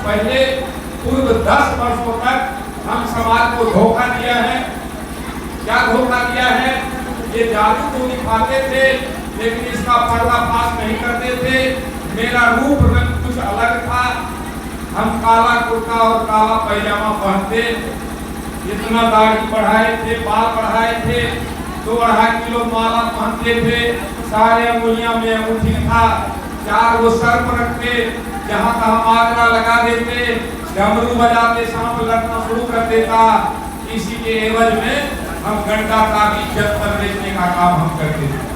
पहले पूर्व 10 वर्षों तक हम समाज को धोखा दिया है। क्या धोखा दिया है? ये जादू को दिखाते थे लेकिन इसका पर्दाफाश नहीं करते थे। मेरा रूप रंग कुछ अलग था। हम काला कुर्ता और काला पैजामा पहनते, इतना दाढ़ी बढ़ाए थे, बाल बढ़ाए थे, 2-2.5 किलो माला पहनते थे, सारे अंगुलियां में अंगूठी था, 4 वो सर्प रखते, जहाँ तहाँ आगरा लगा देते, डमरू बजाते, सांप लड़ना शुरू कर देता। इसी के एवज में हम गंडा का भी जंतर बेचने का काम हम करते थे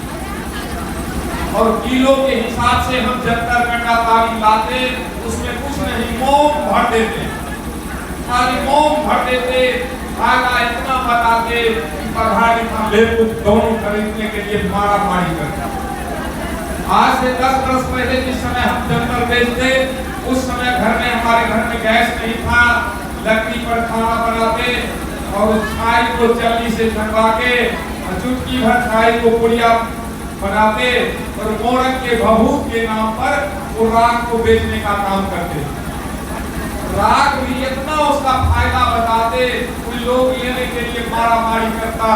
और किलो के हिसाब से हम जंतर गंडा तारी लाते, उसमें कुछ नहीं मोम भर देते, खाली मोम भर देते, धागा इतना बताते कि पढ़ा लिखा लेकुछ दोनों खरीदने के लिए मारा मारी करते। आज से 10 वर्ष पहले जिस समय हम जंतर बेचते, उस समय घर में हमारे घर में गैस नहीं था, लकड़ी पर खाना बनाते और छाई को चलनी से छनवा के चुटकी भर छाई को पुड़िया बनाते और मोरंग के भभूत के नाम पर वो राख को बेचने का काम करते। राख भी इतना उसका फायदा बताते, कोई लोग लेने के लिए मारा मारी करता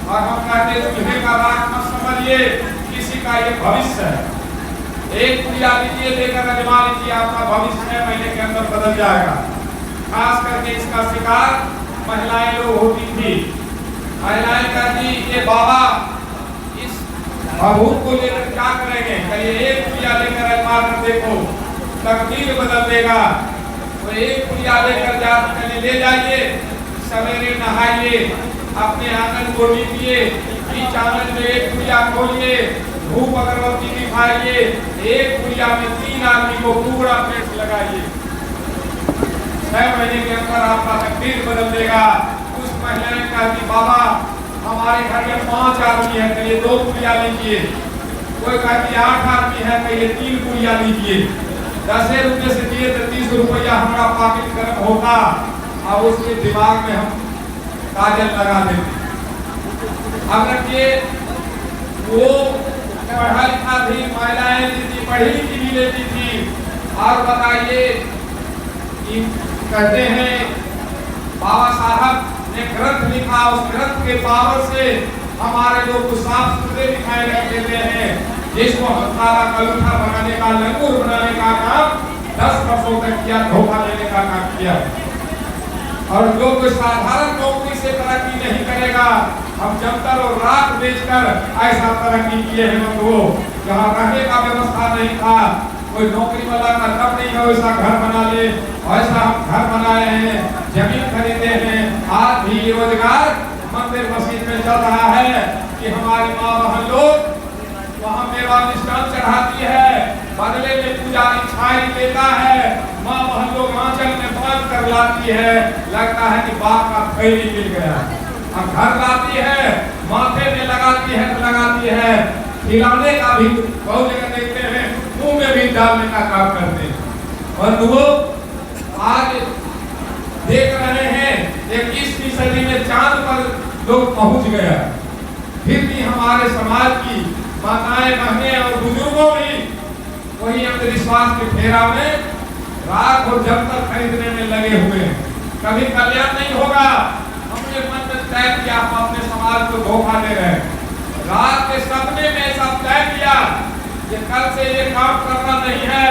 और हम कहते चूल्हे का राख मत समझिए, किसी का ये भविष्य है। एक पुड़िया लीजिए, लेकर अजमा लीजिए, आपका भविष्य 6 महीने के अंदर बदल जाएगा। खास करके इसका शिकार महिलाएं लोग होती थी। महिलाएं कहती ये बाबा इस भभूत को लेकर क्या करेंगे? कहिए एक पुड़िया लेकर अजमा कर देखो, तकदीर बदल देगा। तो एक पुड़िया लेकर जाकर ले जाइए, सवेरे नहाइए, अपने आंगन को लीजिए, बीच आंगन में एक पुड़िया खोलिए, धूप अगरबत्ती दिखाइए, एक पुड़िया में 3 आदमी को पूरा पेट लगाइए। 6 महीने के अंदर आपका तकदीर बदल देगा। उस महिला ने कहा कि बाबा हमारे घर में 5 आदमी है, कहिए 2 पुड़िया लीजिए। कोई कहती 8 आदमी है, कहिए 3 पुड़िया लीजिए। 10 रुपये से दिए तो 30 रुपया हमारा पॉकेट गर्म होता और उसके दिमाग में हम काजल लगा देते। अब रखिए वो पढ़ा लिखा थी, महिलाएं थी, पढ़ी लिखी भी लेती थी। और बताइए कहते हैं बाबा साहब ने ग्रंथ लिखा, उस ग्रंथ के पावर से हमारे लोग को साफ सुथरे दिखाई देते हैं। जिसको हत्यारा कलूठा बनाने का, लंगूर बनाने का काम 10 वर्षों तक किया, धोखा देने का काम किया। और जो कोई साधारण नौकरी से तरक्की नहीं करेगा, हम जंतर और राख बेचकर ऐसा तरक्की किए हैं लोगों। जहाँ रहने का व्यवस्था नहीं था, कोई नौकरी वाला का कब नहीं है वैसा घर बना ले, ऐसा हम घर बनाए हैं, जमीन खरीदे हैं। आज भी रोजगार मंदिर मस्जिद में चल रहा है कि हमारी माँ बहन लोग वहाँ मेवा मिष्ठान चढ़ाती है, बदले में पुजारी छाई देता है, माँ बहन लोग आंचल में बांध कर लाती है, लगता है कि बाप का थैली मिल गया। अब घर लाती है, माथे में लगाती है, खिलाने का भी बहुत जगह देखते हैं, मुंह में भी डालने का काम करते हैं। और वो आज देख रहे हैं 21वीं सदी में चांद पर लोग पहुंच गया। फिर भी हमारे समाज की माताएं, बहनें और बुजुर्गों भी वही अंधविश्वास के फेरा में राख और जंतर खरीदने में लगे हुए हैं। कभी कल्याण नहीं होगा। हमने मन में तय किया, हम अपने समाज को धोखा दे रहे हैं। रात के सपने में सब तय किया कि कल से ये काम करना नहीं है।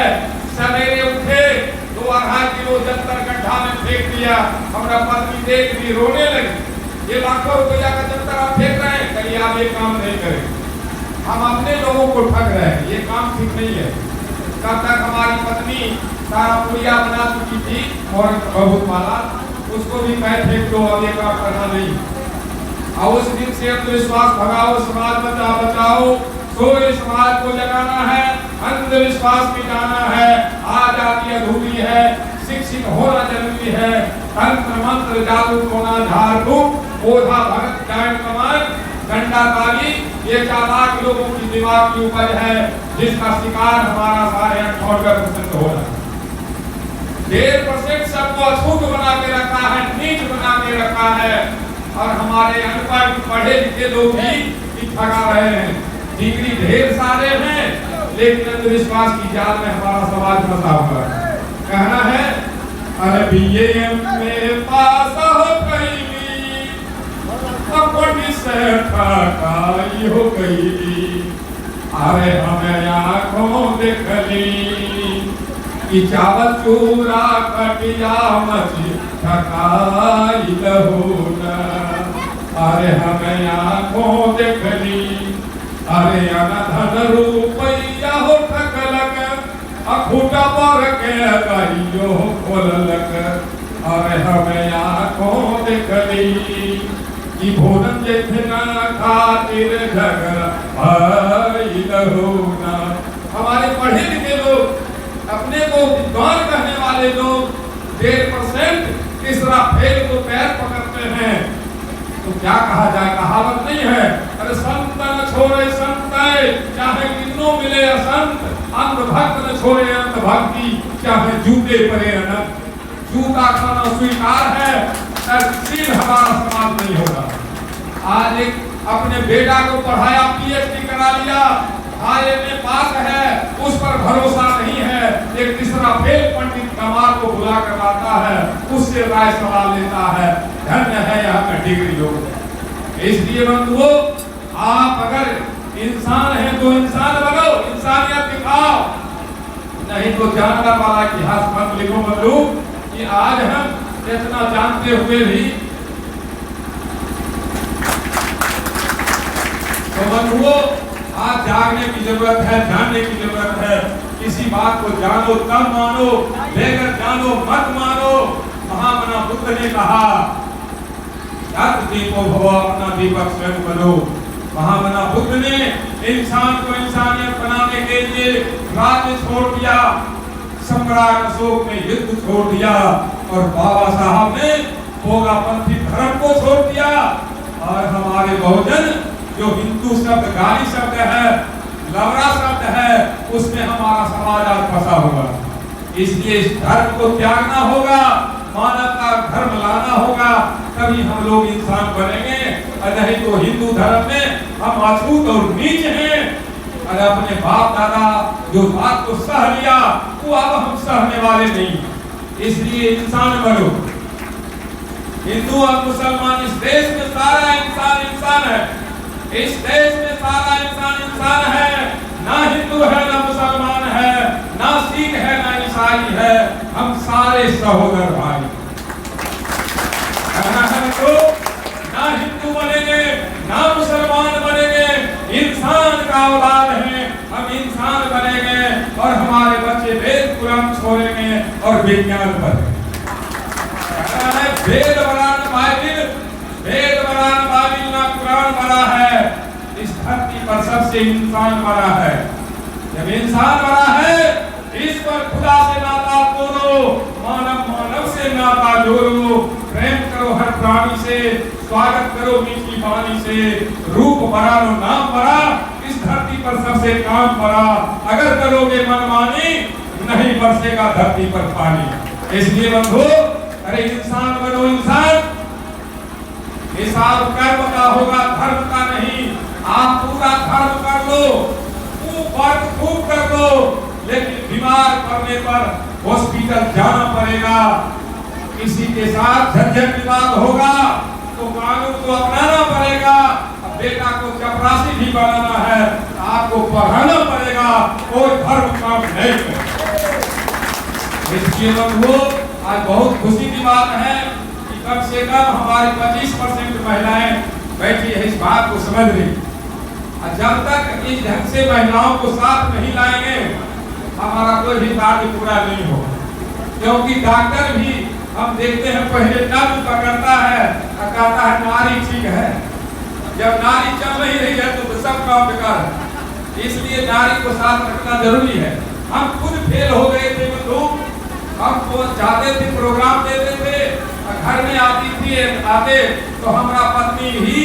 सवेरे उठे, 2-2.5 किलो जंतर गड्ढा में फेंक दिया। हमारा पत्नी देख ली, रोने लगी। ये लाखों रुपया का जंतर आप फेंक रहे हैं, कहिए आप ये काम नहीं करें। हम अपने लोगों को ठग रहे हैं, ये काम ठीक नहीं है। तब तक हमारी पत्नी सारा पुड़िया बना चुकी थी और बहुत वाला, उसको भी कह फेंक दो, अब ये काम करना नहीं। और उस दिन से अंधविश्वास भगाओ, समाज बचाओ, सोए समाज को जगाना है, अंधविश्वास मिटाना है। आजादी अधूरी है, शिक्षित होना जरूरी है। तंत्र मंत्र जादू टोना झाड़ फूक, ओझा भगत डांड कमान, गंडा ताली, ये चालाक लोगों की दिमाग की उपज है, जिसका शिकार हमारा सारे 98% हो रहा है। 1.5% सबको अछूत बना के रखा है, नीच बना के रखा है। और हमारे अनपढ़ पढ़े लिखे लोग भी ठगा रहे हैं। डिग्री ढेर सारे हैं, लेकिन अंधविश्वास की जाल में हमारा समाज फंसा हुआ है। कहना है बीए मेरे पास हो गई, अपनी से ठकाई हो गई। अरे हमें आँखों देख ली कि चावल चूरा कटिया मछली ठकाई लहू न। अरे हमें आँखों देख ली, अरे अनधन रुपया हो ठकलक, अखूटा पर के गाइयो खोललक। अरे हमें आँखों देख ली कि भोजन जैसे ना खातिर झगड़ा लहू न। हमारे पढ़े लिखे लोग, अपने को विद्वान कहने वाले लोग 1.5% तीसरा फेल को पैर पकड़ते हैं। तो क्या कहा जाए, कहावत नहीं है, अरे संत न छोड़े संत चाहे कितनों मिले असंत, अंध भक्त न छोड़े अंध भक्ति चाहे जूते परे अनंत। जूता खाना स्वीकार है, सील हमारा समाज नहीं होगा। आज एक अपने बेटा को पढ़ाया, PhD करा लिया, IMA पास है, उस पर भरोसा नहीं है। एक तीसरा फेल पंडित कमाल को बुला कर लाता है, उससे राय सलाह लेता है। धन्य है यहाँ का डिग्री लोग। इसलिए बंधुओं, आप अगर इंसान हैं तो इंसान बनो, इंसानियत दिखाओ, नहीं तो जानवर वाला इतिहास मत लिखो बंधु कि आज हम इतना जानते हुए भी। तो बंधुओं, आज जागने की जरूरत है, जानने की जरूरत है। किसी बात को जानो तब मानो, लेकर जानो मत मानो। महामना बुद्ध ने कहा, दीपो भव, अपना दीपक स्वयं बनो। महामना बुद्ध ने इंसान को इंसानियत बनाने के लिए राज्य छोड़ दिया, सम्राट अशोक ने युद्ध छोड़ दिया, और बाबा साहब ने भोगापंथी धर्म को छोड़ दिया। और हमारे बहुजन जो हिंदू शब्द गाली शब्द है, लवरा शब्द है, उसमें हमारा समाज आज फंसा हुआ। इसलिए इस धर्म को त्यागना होगा, मानवता धर्म लाना होगा, तभी हम लोग इंसान बनेंगे। और नहीं तो हिंदू धर्म में हम अछूत और नीच हैं। और अपने बाप दादा जो बात को सह लिया, वो अब हम सहने वाले नहीं। इसलिए इंसान बनो। हिंदू और मुसलमान, इस देश में सारा इंसान इंसान है। इस देश में सारा इंसान इंसान है, ना हिंदू है ना मुसलमान है, ना सिख है ना ईसाई है, हम सारे सहोदर भाई। तो ना हिंदू बनेंगे ना मुसलमान बनेंगे, इंसान का औलाद है, हम इंसान बनेंगे। और हमारे बच्चे वेद पुराण छोड़ेंगे और विज्ञान बनेंगे। वेद पुराण बाइबिल, वेद पुराण बाइबिल ना कुरान बना है। इस धरती पर सबसे इंसान बना है। जब इंसान बना है, इस पर खुदा से नाता तोड़ो, मानव मानव से नाता जोड़ो, प्रेम करो हर प्राणी से, स्वागत करो मीठी वाणी से, रूप बड़ा लो नाम बड़ा, इस धरती पर सबसे काम बड़ा। अगर करोगे मनमानी, नहीं बरसेगा धरती पर पानी। इसलिए बंधु, अरे इंसान बनो इंसान। हिसाब कर्म का होगा, धर्म का नहीं। आप पूरा धर्म कर लो, खूब कर लो, लेकिन बीमार पड़ने पर हॉस्पिटल जाना पड़ेगा। किसी के साथ झंझट विवाद होगा तो कानून को अपनाना पड़ेगा। अब बेटा को चपरासी भी बनाना है, आपको पढ़ाना पड़ेगा, कोई धर्म काम नहीं करेगा। इसलिए बंधुओं, आज बहुत खुशी की बात है कि कम से कम हमारी 25% महिलाएं बैठी है, इस बात को समझ रही। जब तक इस ढंग से महिलाओं को साथ नहीं लाएंगे, हमारा कोई भी कार्य पूरा नहीं होगा। क्योंकि डॉक्टर भी हम देखते हैं पहले नब्ज पकड़ता है और कहता है नारी ठीक है। जब नारी चल नहीं रही है तो सब काम बेकार है। इसलिए नारी को साथ रखना जरूरी है। हम खुद फेल हो गए थे बंधु। हम तो जाते थे, प्रोग्राम देते थे, घर में आते तो हमारा पत्नी ही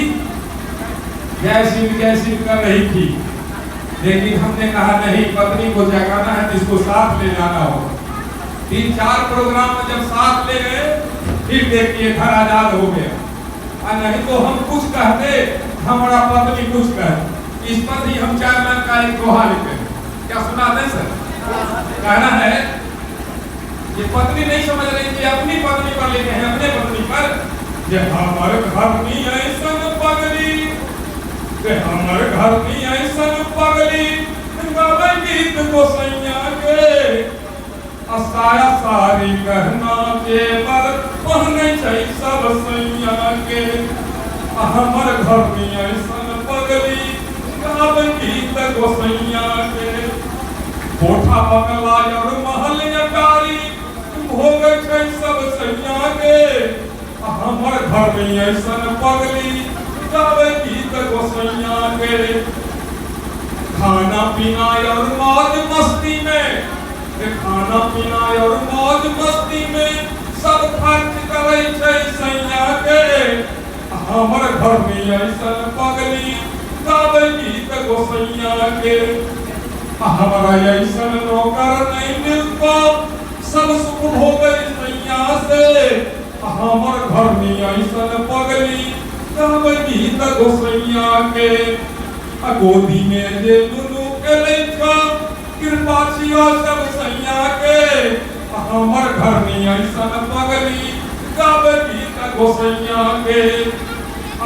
जैसी कर रही थी, लेकिन हमने कहा नहीं, पत्नी को जगाना है, जिसको साथ ले जाना हो। 3-4 प्रोग्राम में जब साथ ले गए, फिर देखिए घर आजाद हो गया। और नहीं तो हम कुछ कहते, हमारा पत्नी कुछ कहे। इस पर ही हम चेयरमैन का एक दोहा लिखते हैं। क्या सुनाते सर? कहना है ये पत्नी नहीं समझ रही थी, अपनी पत्नी पर लिखे हैं, अपने पत्नी पर, जे हमर घर में ऐसन पगली, जे हमर घर में ऐसन पगली, गावे गीत गोसैया के, साया सारी गहना जेवर पहने छै सब सैया के, हमर घर में ऐसन पगली, गावे गीत गोसैया के, कोठा बंगला और महल अटारी भोग छै सब सैया के, हमर घर में ऐसन पगली गावे गीत गोसैया के, खाना पीना और मौज मस्ती में, खाना पीना और मौज मस्ती में सब खर्च करे छै सैया के, हमर घर में ऐसन पगली गावे गीत गोसैया के, हमारा ऐसन नौकर नहीं मिलता सब सुख भोगे सैया से, हमर घर में ऐसन पगली गावे गीत गोसैया के, गोदी में जे दुनू के लइका कृपा छियो सब सैया के, हमर घर में ऐसन पगली गावे गीत गोसैया के,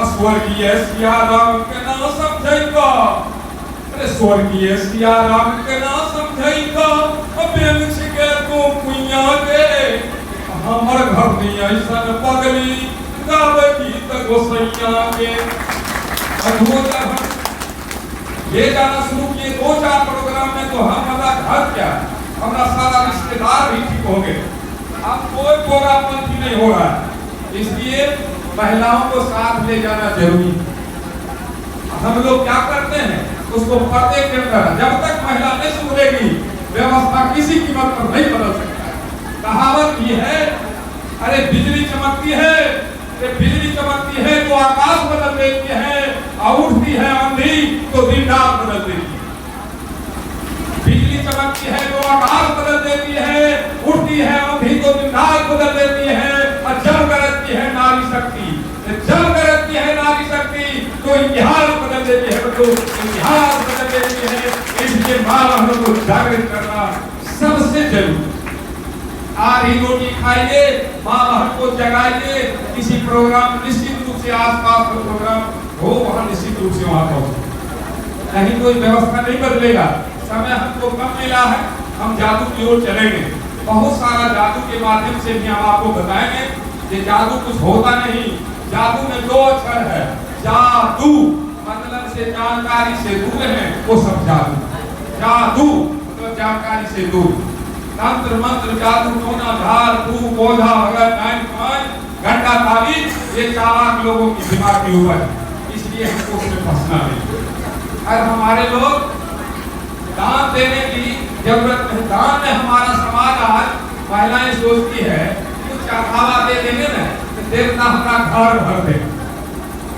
स्वर्गीय सिया राम के ना समझैका, स्वर्गीय सिया राम के ना समझैका, बेन छिके तू कुइया के, हमर घर में ऐसन पगली गावे गीत गोसैया के। अद्भुत ये गाना शुरू किए 2-4 प्रोग्राम में, तो हमारा घर क्या, हमारा सारा रिश्तेदार भी ठीक हो गए, अब कोई प्रोग्राम बंद नहीं हो रहा है, इसलिए महिलाओं को साथ ले जाना जरूरी। हम लोग क्या करते हैं, उसको पर्दे के अंदर, जब तक महिला नहीं सुधरेगी व्यवस्था किसी कीमत पर नहीं बदल सकता। कहावत ये है, अरे बिजली चमकती है, बिजली चमकती है तो आकाश बदल देती है, और उठती है आंधी तो दिन रात बदल देती है। बिजली चमकती है तो आकाश बदल देती है, उठती है आंधी तो दिन रात बदल देती है, और जल गरजती है नारी शक्ति, जल गरजती है नारी शक्ति तो इतिहास बदल देती है, तो इतिहास बदल देती है। इसलिए माँ बहनों को जागृत करना सबसे जरूरी। आधी रोटी खाइए, माँ बहन को जगाइए, किसी प्रोग्राम निश्चित रूप से आसपास का प्रोग्राम हो, वहाँ निश्चित रूप से वहाँ पहुँचे, नहीं कोई व्यवस्था नहीं बदलेगा। समय हमको कम मिला है, हम जादू की ओर चलेंगे, बहुत सारा जादू के माध्यम से भी हम आपको बताएंगे। ये जादू कुछ होता नहीं, जादू में 2 अक्षर है, जादू मतलब से जानकारी से दूर है, वो सब जादू। जादू मतलब जानकारी से दूर, तंत्र मंत्र जादू टोना झाड़ फूक पौधा भगत डाइन घंटा ताबीज, ये चालाक लोगों की दिमाग के ऊपर, इसलिए हमको उसमें फंसना नहीं। और हमारे लोग दान देने की जरूरत नहीं, दान में हमारा समाज आज महिलाएं सोचती है कुछ चढ़ावा दे देंगे ना तो देवता हमारा घर भर दे,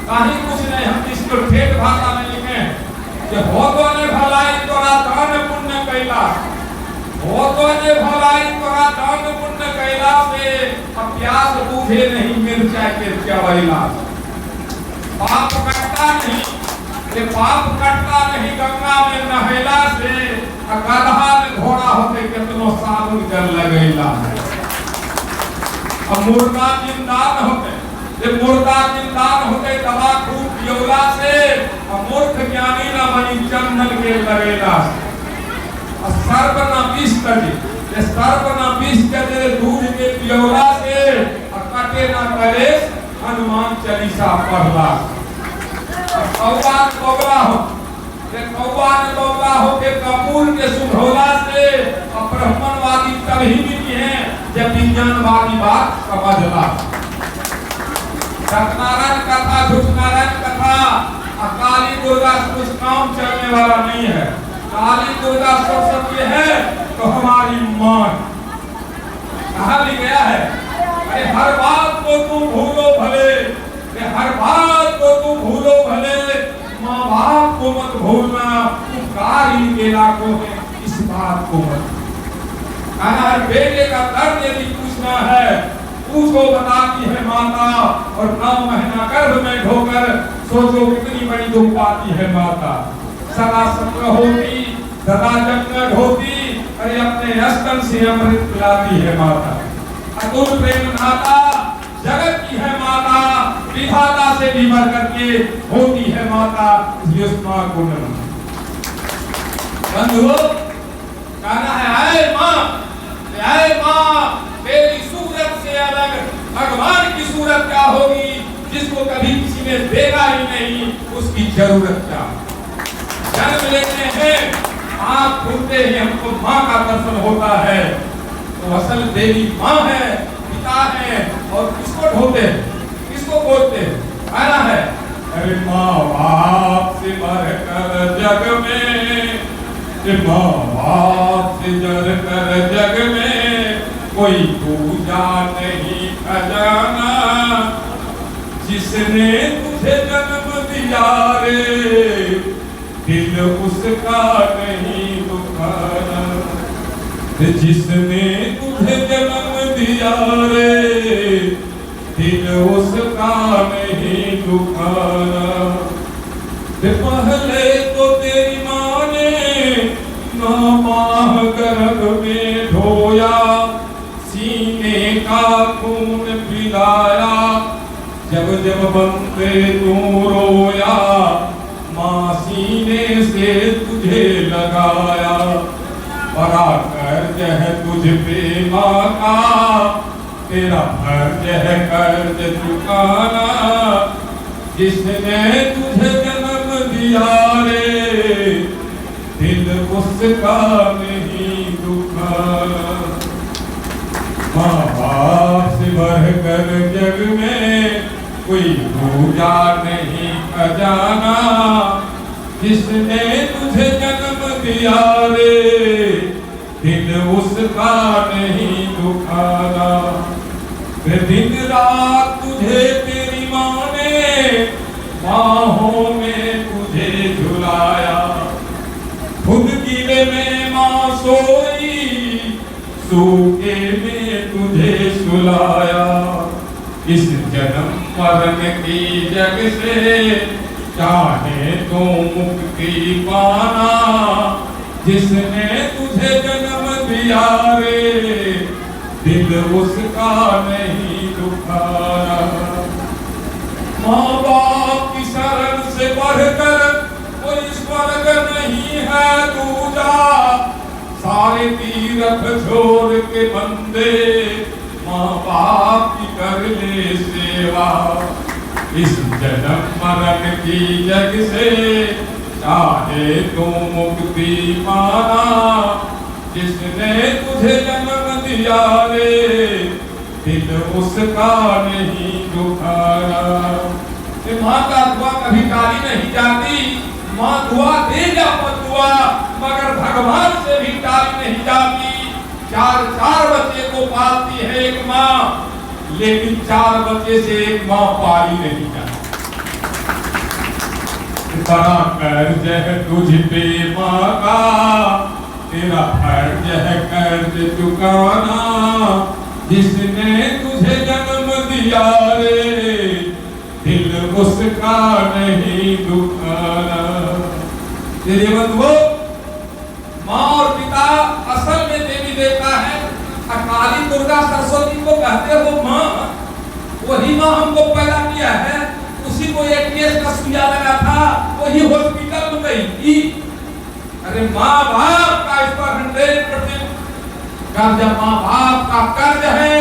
कहीं कुछ नहीं। हम इसको ठेठ भाषा में लिखे हैं कि होतो ने भलाई तोरा दान पुण्य कैला, होतो ने भलाई तोरा दान पुण्य कैला से प्यास बूझे नहीं मिर्चा के चवैला। पाप कटता नहीं, ये पाप कटता नहीं गंगा में नहैला से, गदहा में घोड़ा होते कितनो साबुन कर लगैला। अब मुर्दा जिंदान होते, ये मुर्दा जिंदान होते दवा खूब पियोला से, मूर्ख ज्ञानी न बनी चंदन के लगैला से। सर्प न विष तजे, ये सर्प न विष तजे दूध के पियोला से, कटे न कलेश हनुमान चालीसा पढ़ला से। कौवा कौवा हो, ये कौवा ने कौवा हो के कपूर के सुधौला से, ब्राह्मणवादी तभी मिली है जब विज्ञानवादी बात समझला। सत्यनारायण कथा, झूठनारायण कथा, काली दुर्गा कुछ काम चलने वाला नहीं है। काली दुर्गा सरस्वती है तो हमारी माँ, कहा भी गया है, अरे हर बात को तुम भूलो भले, हर बात को तुम भूलो भले, माँ बाप को मत भूलना, कारी के लाखों में इस बात को मत। हर बेटे का दर्द यदि पूछना है, पूछो बताती है माता, और 9 महीना गर्भ में ढोकर सोचो कितनी बड़ी दुख पाती है माता। सदा संग होती, सदा जंगल होती, अरे अपने स्तन से अमृत पिलाती है माता, अतुल प्रेम नाता जगत की है माता, विधाता से भी बढ़ करके होती है माता, इसलिए उस मां को नमन। बंधुओं, कहना है आए मां, तेरी सूरत से अलग भगवान की सूरत क्या होगी, जिसको कभी किसी ने देखा ही नहीं, उसकी जरूरत क्या। जन्म लेते हैं, आंख खुलते ही हमको मां का दर्शन होता है, तो असल देवी मां है, पिता है, और किसको ढोते हैं, किसको बोलते हैं, कहना है अरे माँ बाप से बढ़कर जग में, माँ बाप से बढ़कर जग में कोई पूजा नहीं खजाना, जिसने तुझे जन्म दिया रे दिल उसका नहीं दुखाना, जिसने तुझे जन्म दिया रे दिल उसका नहीं दुखाना। पहले तो तेरी माँ ने ना माह गर्भ में धोया, सीने का खून पिलाया, जब जब बंदे तू रोया, माँ सीने से तुझे लगाया, बड़ा कर्ज है तुझ पे माँ का, तेरा फर्ज है कर्ज चुकाना, जिसने तुझे जन्म दिया रे दिल उसका नहीं दुखाना। माँ बाप से बढ़कर जग में कोई पूजा नहीं खजाना, जिसने तुझे जन्म दिया रे दिल उसका नहीं दुखाना। दिन रात तुझे तेरी माँ ने बाहों में तुझे झुलाया, खुद गीले में माँ सोई, सूखे में तुझे सुलाया, इस जन्म मरण की जग से चाहे तो मुक्ति पाना, जिसने तुझे जन्म दिया रे दिल उसका नहीं दुखाना। माँ बाप की शरण से बढ़कर कोई स्वर्ग नहीं है दूजा, सारे तीर्थ छोड़ के बंदे माँ बाप की कर ले सेवा, इस जन्म मरण की जग से चाहे तो मुक्ति पाना, जिसने तुझे जन्म दिया रे दिल उसका नहीं दुखाना। माँ का दुआ कभी टाली नहीं जाती, माँ दुआ देगा दुआ, मगर भगवान से भी टाली नहीं जाती। चार बच्चे को पालती है एक माँ, लेकिन 4 बच्चे से एक माँ पाली नहीं जाती। बड़ा कर्ज है तुझ पे माँ का, तेरा फर्ज है कर्ज चुकाना, जिसने तुझे जन्म दिया रे दिल उसका नहीं दुखाना। तेरे बंधुओं, माँ और पिता असल में देवी देवता है। काली दुर्गा सरस्वती को कहते हो माँ, वही माँ हमको पैदा किया है, उसी को एटीएस का सुइया लगा था, वही हॉस्पिटल में गई थी। अरे माँ बाप का इस पर 100% कर्ज, माँ बाप का कर्ज है।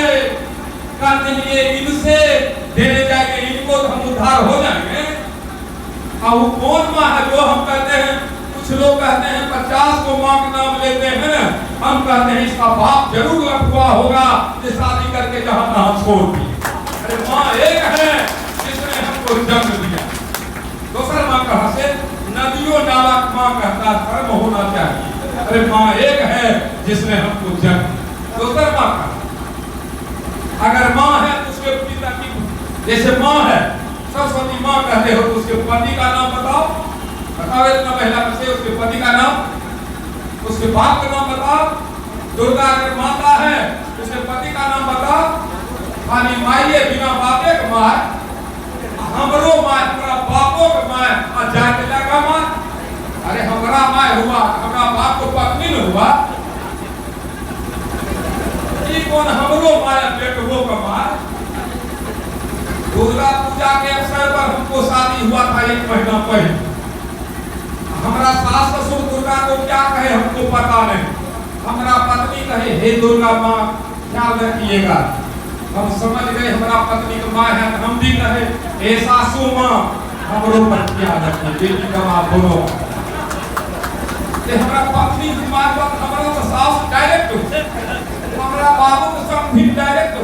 कर्ज लिए इनसे देने जाएंगे, इनको तो हम उद्धार हो जाएंगे। अब वो कौन माँ है जो हम कहते हैं, कुछ लोग कहते हैं 50 को माँ का नाम लेते हैं, हम कहते हैं इसका बाप जरूर लफुआ होगा, ये शादी करके जहाँ तहाँ छोड़ दिए। अरे माँ एक है जिसने हमको जन्म दिया। दूसरा माँ कहाँ से, नदियों नाला माँ कहता कर्म होना चाहिए। अरे माँ एक है जिसने हमको जन्म। दूसरा माँ का अगर माँ है तो उसके पिता की, जैसे माँ है सरस्वती माँ कहते हो, तो उसके पति का नाम बताओ, बताओ इतना महिला से उसके पति का नाम, उसके बाप का नाम बताओ। दुर्गा अगर माता है उसके पति का नाम बताओ। खाली माई है, बिना बापे का माँ, हमरो माँ, हमारा बापों का माँ और जाके लगा माँ। अरे हमारा माँ हुआ, हमारा बाप को पत्नी में हुआ, कौन हमरो माया बेटवो का माया। दुर्गा पूजा के अवसर पर हमको शादी हुआ था 1 महीना पहले। हमारा सास ससुर दुर्गा को क्या कहे हमको पता नहीं। हमारा पत्नी कहे हे दुर्गा माँ ख्याल रखिएगा। हम समझ गए हमारा पत्नी का माँ है, हम भी कहे हे सासू माँ हमरो पर ख्याल रखिए, बेटी का माँ दोनों। हमारा पत्नी की माँ बात हमारा तो सास डायरेक्ट, हमारा बाबू तो सब भी डायरेक्ट,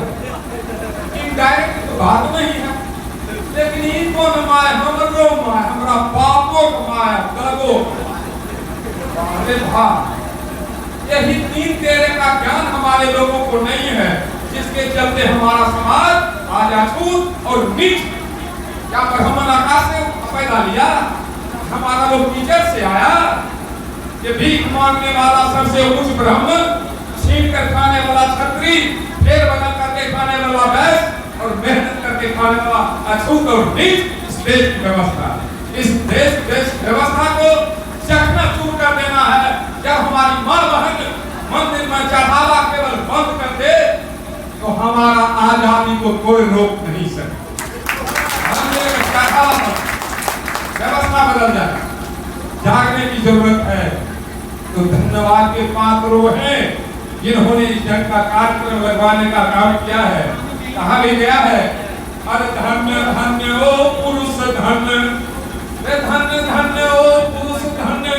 इनडायरेक्ट तो बात नहीं है। लेकिन इनको न माय हमरो माय हमारा बापों का माय दगो। अरे भाई यही 3 तेरे का ज्ञान हमारे लोगों को नहीं है, जिसके चलते हमारा समाज आज अछूत और नीच। क्या ब्राह्मण आकाश से पैदा लिया, हमारा लोग कीचड़ से आया। ये भीख मांगने वाला सबसे उच्च ब्राह्मण, छीन कर खाने वाला क्षत्रिय, फेर बदल करके खाने वाला वैश्य और मेहनत करके खाने वाला अछूत और नीच इस देश की व्यवस्था। इस देश व्यवस्था को चकनाचूर कर देना है। जब हमारी माँ बहन मंदिर में चढ़ावा केवल बंद कर दे तो हमारा आजादी को कोई रोक नहीं सकता। व्यवस्था बदल जाए, जागने की जरूरत है। तो धन्यवाद के पात्र वो हैं जिन्होंने इस जंग का कार्यक्रम लगवाने का काम किया है। कहा भी गया है अरे धन्य धन्य ओ पुरुष धन्य, धन्य धन्य ओ पुरुष धन्य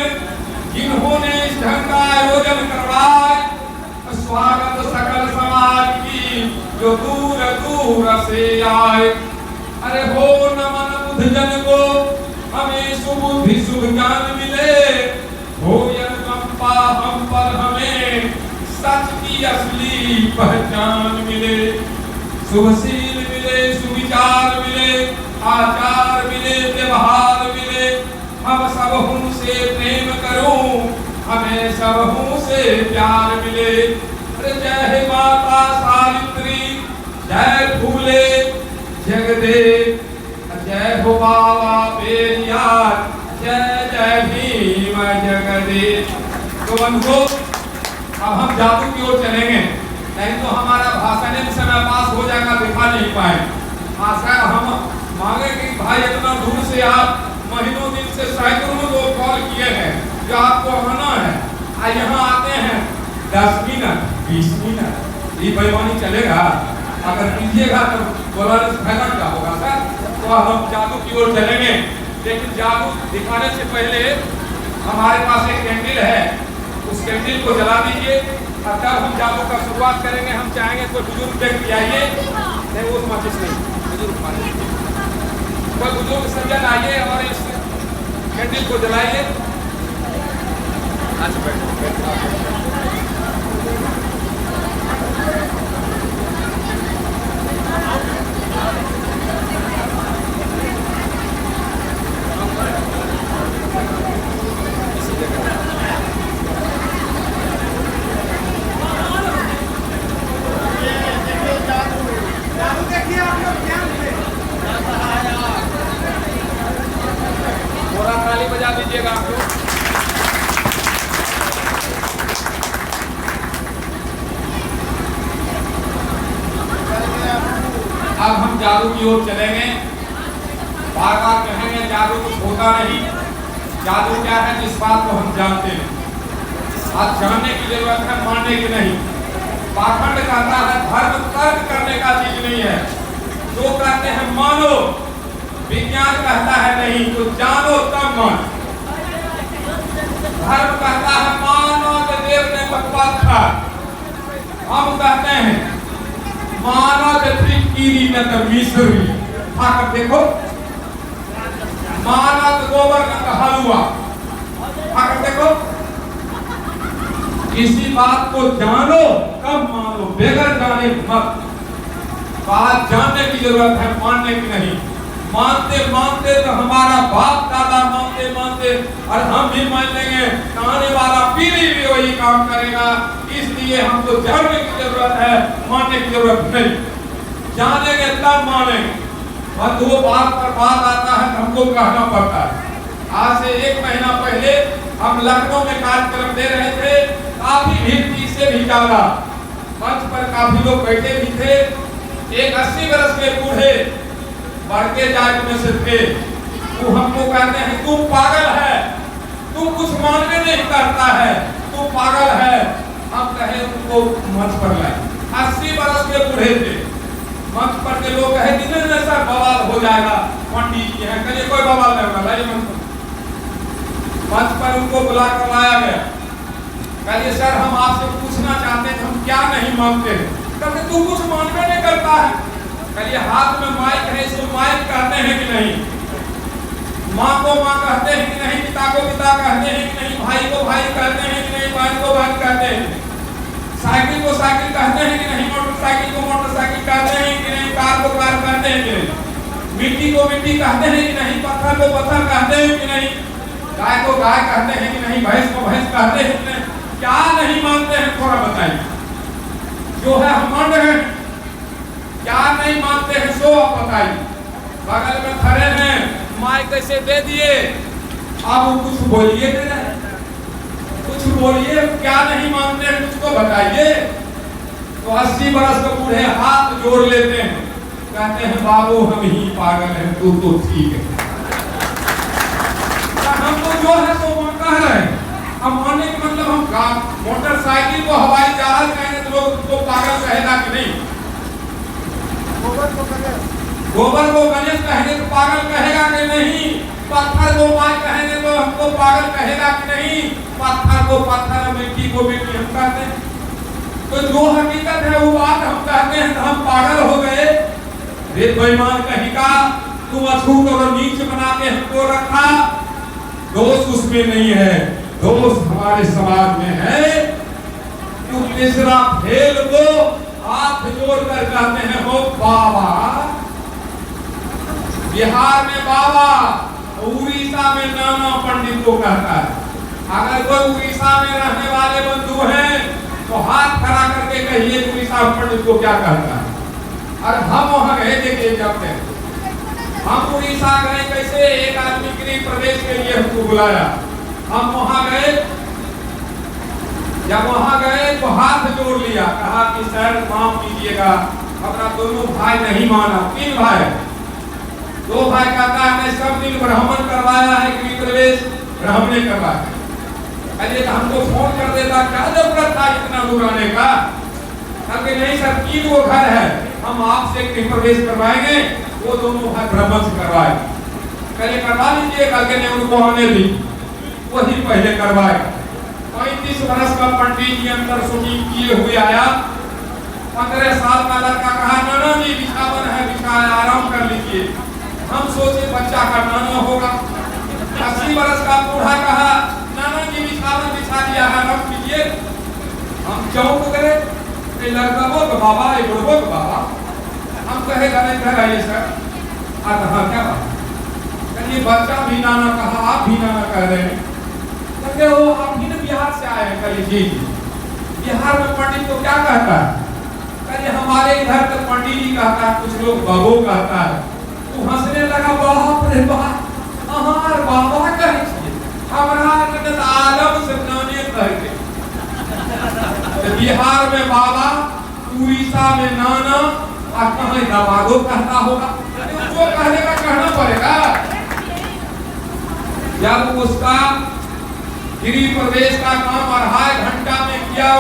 जिन्होंने इस ढंग का आयोजन करवाया। स्वागत सकल समाज की जो दूर दूर से आए। अरे हो नमन बुद्ध जन को हमें सुबुद्धि शुभ ज्ञान मिले। हो अनुकंपा हम पर हमें सच की असली पहचान मिले। शुभशील मिले, सुविचार मिले, आचार मिले, व्यवहार मिले। हम सब उनसे प्रेम करूं, हमें सब उनसे प्यार मिले। जय माता सावित्री, जय फूले जगदेव, जय हो बाबा पेरियार, जय जय भीम जगदेव। तो बंधुओं अब हम जादू की ओर चलेंगे, नहीं तो हमारा भाषण में समय पास हो जाएगा, दिखा नहीं पाए। आशा हम मांगे कि भाई इतना दूर से आप महीनों दिन से सैकड़ों लोग कॉल किए हैं जो आपको आना है, आज यहाँ आते हैं 10 मिनट 20 मिनट ये बेईमानी चलेगा। अगर कीजिएगा तो बोला फायदा क्या होगा सर। तो हम जादू की ओर चलेंगे, लेकिन जादू दिखाने से पहले हमारे पास एक कैंडल है, उस कैंडल को जला दीजिए और तब हम जादू का शुरुआत करेंगे। हम चाहेंगे कोई बुजुर्ग व्यक्ति आइए, नहीं वो माचिस नहीं, बुजुर्ग कोई बुजुर्ग सज्जन आइए और इस कैंडल को जलाइए। अच्छा बैठो। बजा दीजिएगा आप लोग। अब हम जादू की ओर चलेंगे। बार बार कहेंगे जादू कुछ होता नहीं। जादू क्या है जिस बात को हम जानते हैं, आज जानने की जरूरत है, मानने की नहीं। पाखंड कहता है धर्म तर्क करने का चीज नहीं है, जो कहते हैं मानो। विज्ञान कहता है नहीं तो जानो तब मान। धर्म कहता है मानो तो देव ने भगवत था। हम कहते हैं मानो तो कीरी न तो मिश्री। आकर देखो मानो तो गोबर न तो हलवा। आकर देखो किसी बात को जानो कब मानो, बेगर जाने मत। बात जानने की जरूरत है, मानने की नहीं। मानते मानते तो हमारा बाप दादा मानते मानते और हम भी मान लेंगे, आने वाला पीढ़ी भी वही काम करेगा। इसलिए हमको जानने की जरूरत है, मानने की जरूरत नहीं। जानेंगे तब मानेंगे। बंधुओं बात पर बात आता है, हमको कहना पड़ता है। आज से 1 महीना पहले हम लखनऊ में कार्यक्रम दे रहे थे, काफी भीड़ थी, इससे भी ज्यादा। मंच पर काफी लोग बैठे भी थे। एक 80 वर्ष के बूढ़े बड़के जात में से थे। वो हमको कहते हैं तू पागल है, तू कुछ मानने नहीं करता है, तू पागल है। हम कहे उनको मंच पर लाए। 80 वर्ष के बूढ़े थे। मंच पर के लोग कहे कि नहीं सर बवाल हो जाएगा, पंडित जी हैं। कहिए कोई बवाल नहीं होगा, लाइए मंच पर उनको बुला कर लाया गया। कहिए सर हम आपसे पूछना चाहते हैं हम क्या नहीं मानते हैं। कहते तू कुछ मानने नहीं करता है। कहिए हाथ में माइक है, इसको माइक कहते हैं कि नहीं, माँ को माँ कहते हैं कि नहीं, पिता को पिता कहते हैं कि नहीं, भाई को भाई कहते हैं कि नहीं, बहन को बहन कहते हैं, साइकिल को साइकिल कहते हैं कि नहीं, मोटरसाइकिल को मोटरसाइकिल कहते हैं कि नहीं, कार को कार कहते हैं कि नहीं, मिट्टी को मिट्टी कहते हैं कि नहीं, पत्थर को पत्थर कहते हैं कि नहीं, गाय को गाय कहते हैं कि नहीं, भैंस को भैंस कहते हैं कि नहीं। क्या नहीं मानते हैं थोड़ा बताइए। जो है हम मान रहे हैं, क्या नहीं मानते हैं सो आप बताइए। बगल में खड़े हैं, माइक कैसे दे दिए, आप कुछ बोलिए, कुछ बोलिए, क्या नहीं मानते हैं कुछ तो बताइए। तो 80 वर्ष के बूढ़े हाथ जोड़ लेते हैं, कहते हैं बाबू हम ही पागल हैं, तू तो ठीक है। हम तो जो है तो कह रहे हैं। अब मानने के मतलब हम मोटरसाइकिल को हवाई जहाज कहेंगे तो लोग तो पागल कहेगा कि नहीं, गोबर को गणेश कहेंगे तो पागल कहेगा कि नहीं, पत्थर को माँ कहेंगे तो हमको पागल कहेगा कि नहीं, पत्थर को पत्थर, मिट्टी को मिट्टी हम कहते हैं। तो जो हकीकत है वो बात हम कहते हैं तो हम पागल हो गए। रे बेईमान कहीं का, तू अछूत और नीच बना के हमको रखा। दोष उसमें नहीं है, दोष हमारे समाज में है। तू तीसरा फेल को हाथ जोड़कर कहते हैं हो बाबा। बिहार में बाबा, उड़ीसा में नाना पंडित को कहता है। अगर कोई उड़ीसा में रहने वाले बंधु हैं तो हाथ खड़ा करके कहिए उड़ीसा पंडित को क्या कहता है। और हम वहां गए, देखिए जब हम उड़ीसा गए कैसे, एक आदमी गृह प्रवेश के लिए हमको बुलाया। हम वहां गए, जब वहां गए तो हाथ जोड़ लिया, कहा कि सर माफ कीजिएगा, अपना दोनों भाई नहीं माना। 3 भाई, 2 भाई कहता है मैं सब दिन ब्राह्मण करवाया है, गृह प्रवेश ब्राह्मणे करवाया। अरे हमको फोन कर देता, क्या जरूरत था इतना दूर आने का। कहते नहीं सर 3 वो घर है, हम आपसे गृह प्रवेश करवाएंगे। वो दोनों भाई ब्राह्मण से करवाए। पहले करवा लीजिए, करके ने उनको आने दी, वही पहले करवाए। 35 वर्ष का पंडित जी अंदर शूटिंग किए हुए आया। 15 साल का लड़का कहा नाना जी बिछावन है, बिछाया आराम कर लीजिए। हम सोचे बच्चा का नाना होगा। 80 वर्ष का बूढ़ा कहा नाना जी बिछावन बिछा दिया है, आराम कीजिए। हम चौंक गए, लड़का वो तो बाबा, ये बुढ़ो तो बाबा। हम कहे नहीं घर आइए सर। हाँ क्या बात, कहिए बच्चा भी नाना कहा, आप भी नाना कह रहे हैं। कहते वो आप भी ना बिहार से आए हैं। कहिए जी, बिहार में पंडित को क्या कहता है। कहिए हमारे इधर तो पंडित जी कहता है, कुछ लोग बाबू कहता है। तो हंसने लगा, बाप रे बाप, हमार बाबा कहे हमारा आलम से नाने करके। बिहार में बाबा, उड़ीसा में नाना, और कहीं दमादो कहता होगा। जो कहने का कहना पड़ेगा। जब उसका गृह प्रवेश का काम 2.5 घंटा में किया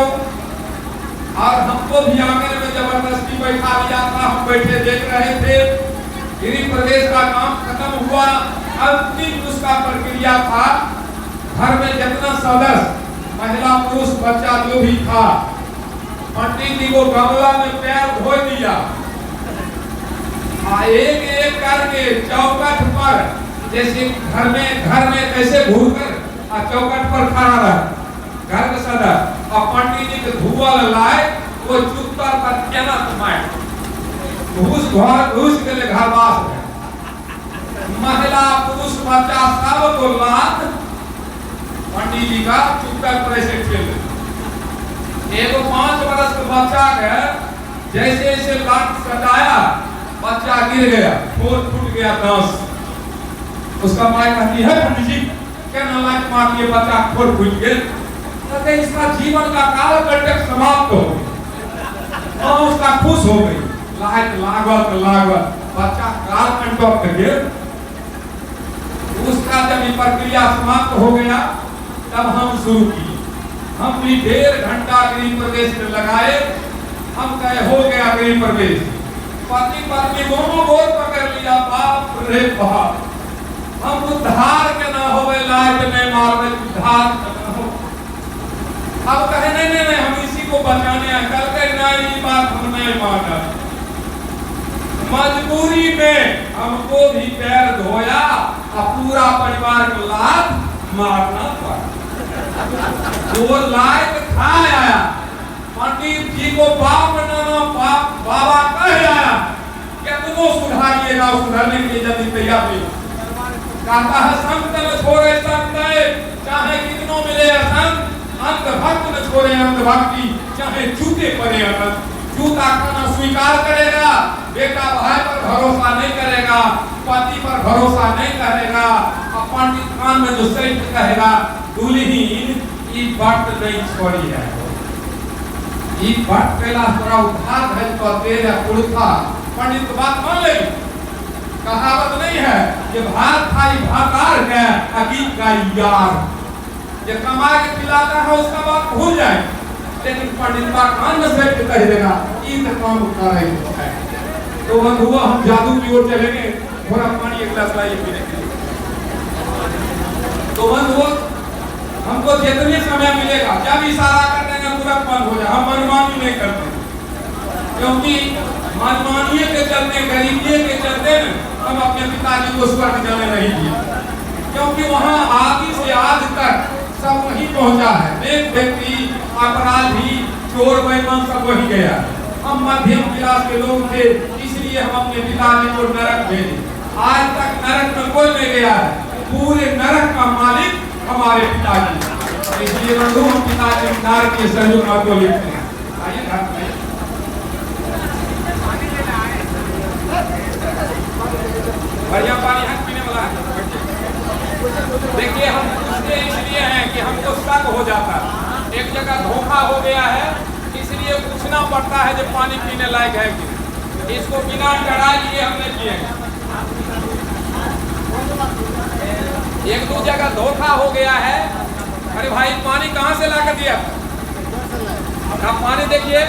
और हमको भी आंगन में जबरदस्ती बैठा लिया था, हम बैठे देख रहे थे। गृह प्रवेश का काम खत्म हुआ। अंतिम उसका प्रक्रिया था, घर में जितना सदस्य महिला पुरुष बच्चा जो भी था, पंडित जी को गमला में पैर धो दिया। एक एक करके चौकट पर, जैसे घर में कैसे घूरकर चौकट पर खड़ा रहा घर के सदस्य, और पंडित जी के धुआं लाए, वो चुपता पर केना तुम्हारे घुस के लिए घरवास है। महिला पुरुष बच्चा सब को लात पंडित जी का चुपचाप पर ऐसे खेल। एगो 5 वर्ष का बच्चा के जैसे जैसे लात सटाया, बच्चा गिर गया, फूट गया दांत। उसका माँ कहती है पंडित जी क्या नालायक मार दिए, बच्चा फूट गया। कहते इसका जीवन का काल कंटक समाप्त हो। माँ उसका खुश हो गई, लाइट लागत बच्चा काल कंटक के गिर। उसका जब ये प्रक्रिया समाप्त हो गया तब हम शुरू किए। हम भी 1.5 घंटा गृह प्रवेश में लगाए। हम कहे हो गया गृह प्रवेश। पति पत्नी दोनों गोद पकड़ लिया, बाप रे बाप, हम उद्धार के ना होवे, लाइट नहीं मारवे, उद्धार ना हो। अब कहे नहीं हम इसी को बचाने हैं। कल के नहीं, ये बात हम नहीं माना। मजबूरी में हमको भी पैर धोया और पूरा परिवार को लात मारना पड़ा। वो लाइट खा आया, पंडित जी को बाप बाबा कह आया कि तुमको सुधारिएगा, सुधारने के लिए जल्दी तैयार नहीं। कहता है संत न छोड़े संत, चाहे कितनों मिले संत, अंत भक्त न छोड़े अंत भक्ति, चाहे जूते पड़े अनंत। जूता खाना स्वीकार करेगा, बेटा भाई पर भरोसा नहीं करेगा, पति पर भरोसा नहीं करेगा, और पंडित खान में जो सही कहेगा दुल्हीन ई भक्त नहीं छोड़ी है। ई भक्त कैलाश तोरा उद्धार है तो तेरे पुरखा। पंडित बात मान ले, कहावत नहीं है कि भात खाई भाकार है अकीक का यार। ये कमा के खिलाता है उसका बात भूल जाए, लेकिन पंडित का कान में से कह देगा ई तो काम कर रही है। तो बंधुओं हम जादू की ओर चलेंगे। थोड़ा पानी एक गिलास लाइए पीने के लिए। तो बंधुओं हमको जितने समय मिलेगा जब इशारा कर देंगे तुरंत बंद हो जाए। हम मनमानी नहीं करते, क्योंकि मनमानी के चलते, गरीबी के चलते हम अपने पिताजी को स्वर्ग जाने नहीं दिए, क्योंकि वहाँ आदि से आज तक सब वहीं पहुंचा है। एक व्यक्ति, अपराधी, चोर, बेईमान सब वहीं गया। हम मध्यम क्लास के लोग थे, इसलिए हम अपने पिताजी को नरक भेजे। आज तक नरक में कोई नहीं गया है, पूरे नरक का मालिक हमारे पिताजी। इसलिए बंधु हम पिताजी नरक के सहयोग को लिखते हैं। आइए घर में बढ़िया पानी है पीने वाला है। देखिए हम पूछते इसलिए हैं कि हमको शक हो जाता है, एक जगह धोखा हो गया है, इसलिए पूछना पड़ता है जब पानी पीने लायक है कि इसको बिना डराए लिए हमने पिएगा। एक दो जगह धोखा हो गया है, अरे भाई पानी कहाँ से ला कर दिया? अब पानी देखिए,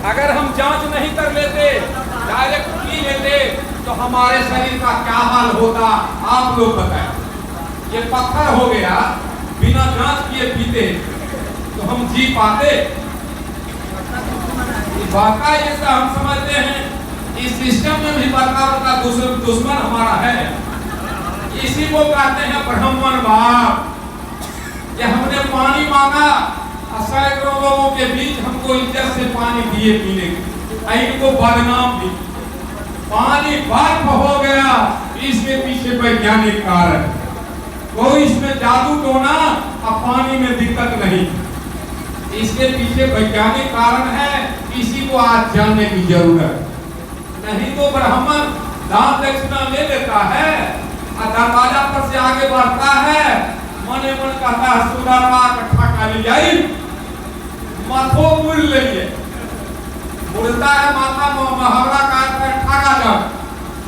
अगर हम जांच नहीं कर लेते, डायरेक्ट पी लेते तो हमारे शरीर का क्या हाल होता आप लोग बताएं। ये पत्थर हो गया, बिना जांच किए पीते तो हम जी पाते? वाकई इसका हम समझते हैं इस सिस्टम में भी बड़का दुश्मन हमारा है। इसी को कहते हैं ब्राह्मण भाव। ये हमने पानी मांगा, सैकड़ों लोगों के बीच हमको इज्जत से पानी दिए पीने के, इनको बदनाम भी। पानी बर्फ हो गया, इसके पीछे वैज्ञानिक कारण। कोई इसमें जादू टोना और पानी में दिक्कत नहीं, इसके पीछे वैज्ञानिक कारण है। इसी को आज जानने की जरूरत। नहीं तो ब्राह्मण दान दक्षिणा ले लेता है और दरवाजा पर से आगे बढ़ता है, मने मन कहता है सुंदरवा इकट्ठा कर ली जाए, माथो मुड़ लेंगे, मुड़ता है माथा, मुहावरा का ठगा जब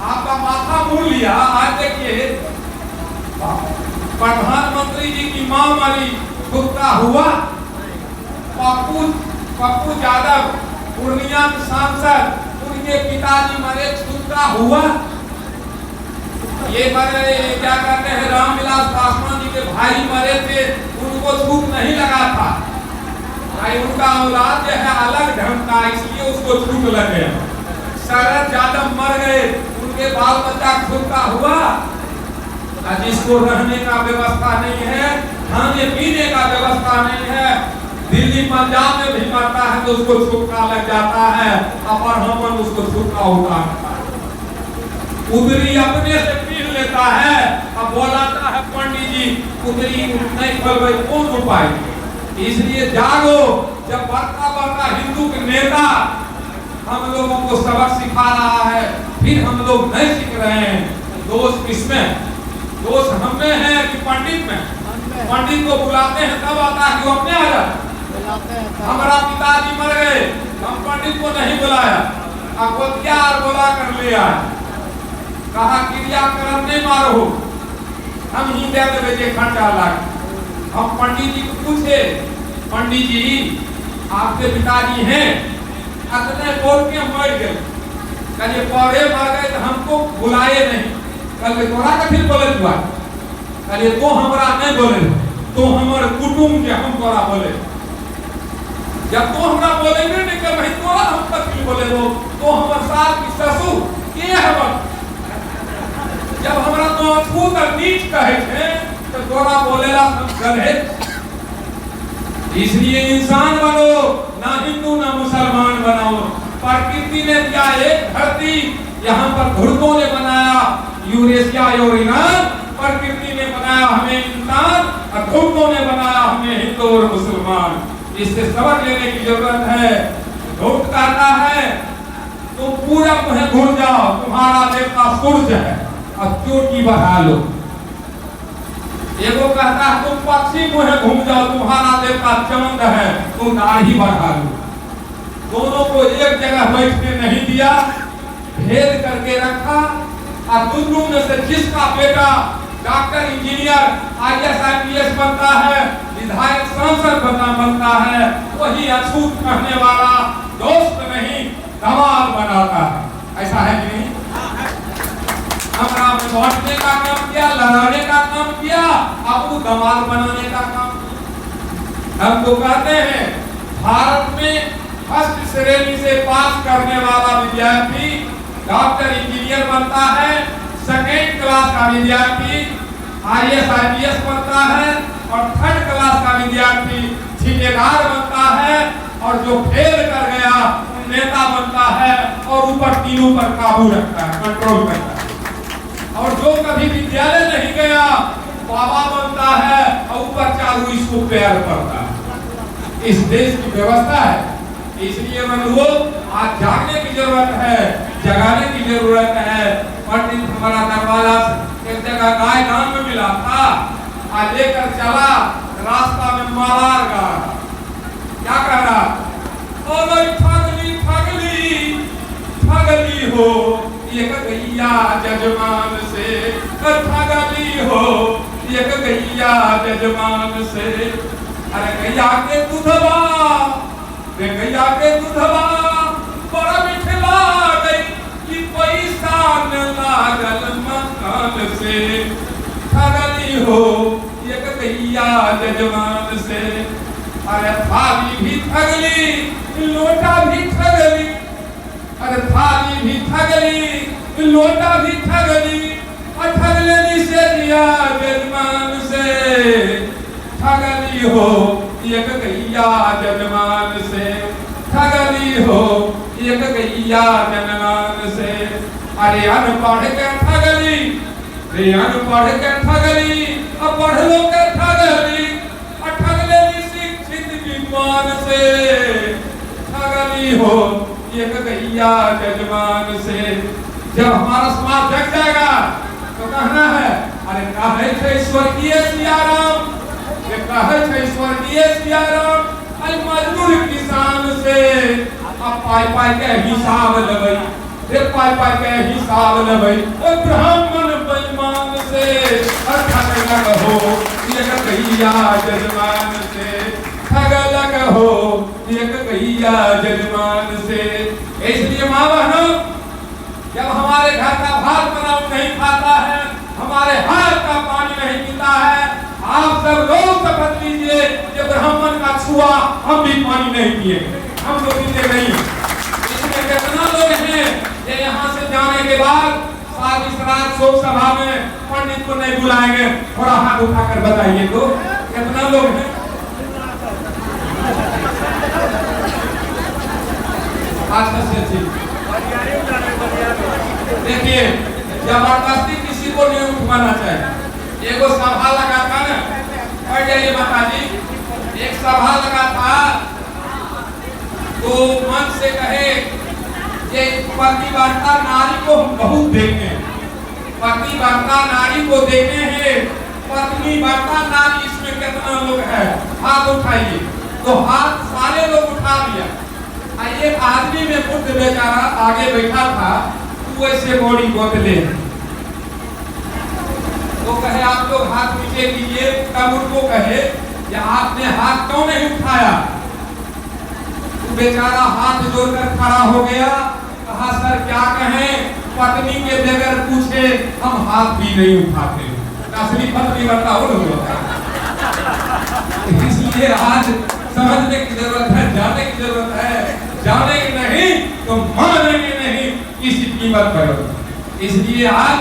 आपका माथा मुड़ लिया। आज देखिए प्रधानमंत्री जी की मां मरी, छुटका हुआ। पप्पू यादव पूर्णिया के सांसद, उनके पिताजी मरे, छुटका हुआ। ये मरे, क्या कहते हैं, रामविलास पासवान जी के भाई मरे थे, उनको छूट नहीं लगा था। भाई उनका औलाद जो है अलग ढंग का, इसलिए उसको छूट लग गया। शरद यादव मर गए, उनके बाल बच्चा छुटका हुआ। जिसको रहने का व्यवस्था नहीं है, खाने पीने का व्यवस्था नहीं है, दिल्ली पंजाब में भी मरता है तो उसको छुटका लग जाता है, और हम उसको छुटका उतारता है। उदरी अपने से पीन लेता है, अब बोलाता है पंडित जी उदरी नहीं खोलवे कौन उपाय। इसलिए जागो, जब बड़का हिंदू के नेता हम लोगों को सबक सिखा रहा है, फिर हम लोग नहीं सीख रहे हैं। दोष किसमें? दोष हमें है कि पंडित में? पंडित को बुलाते हैं तब आता है कि वो अपने आ जाता, हमारा पिताजी मर गए, हम पंडित को नहीं बुलाया, अब वो क्या बोला कर ले आए, कहा क्रियाक्रम नहीं मारो, हम ही दे देवे खंडा लाग। हम पंडित जी को पूछे, पंडित जी आपके पिताजी हैं, अतने बोल के मर गए, कल ये पौधे मर गए तो हमको बुलाए नहीं, कल ये तोरा कथी बोले हुआ, कल ये तो हमारा नहीं बोले, तो हमारे कुटुंब के हम तोरा बोले, जब तो हमरा बोलेंगे नहीं कि भाई तोरा हम कथी बोले वो, तो हमारे साथ की ससुर के हम जब हमरा तो अछूत और नीच कहे थे तो तोरा बोलेला हम गधे। इसलिए इंसान बनो, ना हिंदू ना मुसलमान बनाओ। प्रकृति ने दिया एक धरती, यहाँ पर घुड़कों ने बनाया यूरेशिया यूरेनियन, प्रकृति ने बनाया हमें इंसान और घुड़कों ने बनाया हमें हिंदू और मुसलमान। इससे सबक लेने की जरूरत है। घुड़ कहता है तुम पूरा मुहे घुड़ जाओ, तुम्हारा देवता सूर्य है, अब चोटी बढ़ा लो। एगो कहता है तुम पक्षी मुहे घूम जाओ, तुम्हारा देवता चांद है, तुम दाढ़ी बढ़ा लो। दोनों को एक जगह बैठने नहीं दिया, भेद करके रखा। और दोनों में से जिसका बेटा डॉक्टर इंजीनियर IAS IPS बनता है, विधायक सांसद बनता है, वही अछूत कहने वाला दोस्त नहीं दमाद बनाता है। ऐसा है कि नहीं? हमरा बांटने का काम किया, लड़ाने का काम किया, अब वो दमाद बनाने का काम किया। हम तो कहते हैं भारत में फर्स्ट श्रेणी से पास करने वाला विद्यार्थी डॉक्टर इंजीनियर बनता है, सेकेंड क्लास का विद्यार्थी IAS IPS बनता है, और थर्ड क्लास का विद्यार्थी ठेकेदार बनता है, और जो फेल कर गया नेता बनता है, और ऊपर तीनों पर काबू रखता है, कंट्रोल करता है। और जो कभी विद्यालय नहीं गया बाबा बनता है, और ऊपर चालू इसको प्यार करता है। इस देश की व्यवस्था है। इसलिए बंधुओं आज जागने की जरूरत है, जगाने की जरूरत है। पंडित हमारा दरवाजा एक जगह गाय गांव में मिला था, आज लेकर चला, रास्ता में मालार गा क्या कह रहा, ओ भाई ठगली ठगली ठगली हो एक गैया जजमान से, ठगली हो एक गैया जजमान से। अरे गैया के दूधवा, गैया के दूधवा बड़ा मिठला गई कि पैसा न लागल मकान से। ठगली हो एक गैया जजमान से। अरे थाली भी ठगली, लोटा भी ठगली, अरे थाली भी ठगली, लोटा भी ठगली, और ठगलेनी से दिया जजमान से। ठगली हो एक गैया जजमान से, ठगली हो एक गैया जजमान से। अरे अनपढ़ के ठगली, रे अनपढ़ के ठगली, और पढ़ लो के ठगली, और ठगलेनी शिक्षित विद्वान से। ठगली हो एक गैया जजमान से। जब हमारा समाज जग जाएगा तो कहना है, अरे कहे थे स्वर्गीय सियाराम, ये कहे थे स्वर्गीय सियाराम, अरे मजदूर किसान से। अब पाई पाई के हिसाब लेबै, फिर पाई पाई के हिसाब लेबै, ब्राह्मण बेईमान से। ठगलक हो एक गैया जजमान से, ठगलक हो एक गैया जजमान से। इसलिए माँ बहनों, जब हमारे घर का भात बना नहीं खाता है, हमारे हाथ का पानी नहीं पीता है, आप सब लोग शपथ लीजिए कि ब्राह्मण का छुआ हम भी पानी नहीं पिएंगे, हम तो पीते नहीं। इसमें कितना लोग हैं ये यहाँ से जाने के बाद शादी श्राद्ध शोक सभा में पंडित को नहीं बुलाएंगे? थोड़ा हाथ उठाकर बताइए तो कितना लोग हैं? देखिए, जबरदस्ती किसी को नहीं उठवाना चाहिए। एगो सभा लगा था ना, पढ़ जाइए माता जी, एक सभा लगा था तो मन से कहे ये पतिव्रता नारी को हम बहुत देखे, पतिव्रता नारी को देखे हैं, पत्नीव्रता नारी इसमें कितना लोग है? हाथ उठाइए। तो हाथ सारे लोग उठा लिया। एक आदमी में बुद्ध बेचारा आगे बैठा था, वो ऐसे बॉडी बदले तो कहे आप लोग हाथ नीचे कीजिए। तब उनको कहे कि आपने हाथ क्यों नहीं उठाया? तो बेचारा हाथ जोड़कर खड़ा हो गया, कहा सर क्या कहें, पत्नी के बगैर पूछे हम हाथ भी नहीं उठाते। असली पत्नी बताओ लोग। इसलिए आज समझने की जरूरत है, जानने की जरूरत है। जानेंगे नहीं तो मानेंगे नहीं, किसी कीमत पर। इसलिए आज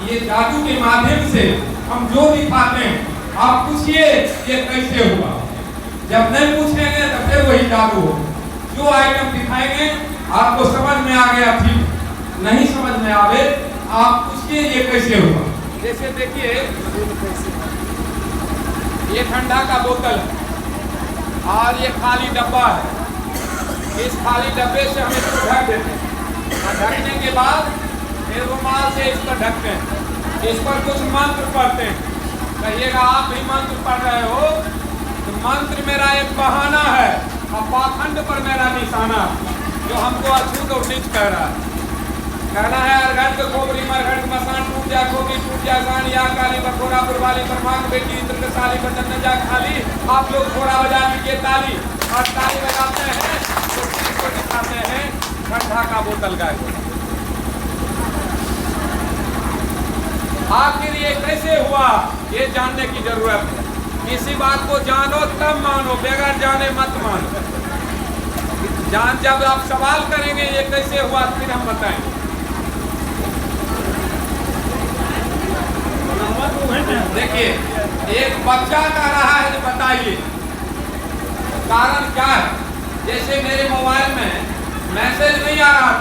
ये जादू के माध्यम से हम जो दिखाते हैं, आप पूछिए ये कैसे हुआ। जब नहीं पूछेंगे तो फिर वही जादू हो। जो आइटम दिखाएंगे आपको समझ में आ गया, ठीक। नहीं समझ में आवे आप पूछिए ये कैसे हुआ। जैसे देखिए ये ठंडा का बोतल है और ये खाली डब्बा है। इस खाली डब्बे से हम इसको ढक देते हैं और ढकने के बाद फिर रुमाल से इसको ढकते हैं। इस पर कुछ मंत्र पढ़ते हैं। कहिएगा आप भी मंत्र पढ़ रहे हो, तो मंत्र मेरा एक बहाना है और पाखंड पर मेरा निशाना, जो हमको अछूत और नीच कह रहा है। कहना है अरघट खोबरी मरघट मसान टूट जा खोबरी टूट जा सान या काली बखोरा पुरवाली परमांग बेटी इंद्र साली बचन न जा खाली। आप लोग थोड़ा बजा दीजिए ताली, और ताली बजाते हैं तो किसको दिखाते हैं? ठंडा का बोतल गाय। आखिर ये कैसे हुआ ये जानने की जरूरत है। किसी बात को जानो तब मानो, बगैर जाने मत मानो। जान जब आप सवाल करेंगे ये कैसे हुआ फिर हम बताएंगे। देखिए एक बच्चा कह रहा है कि बताइए कारण क्या है। जैसे मेरे मोबाइल में मैसेज नहीं आ रहा,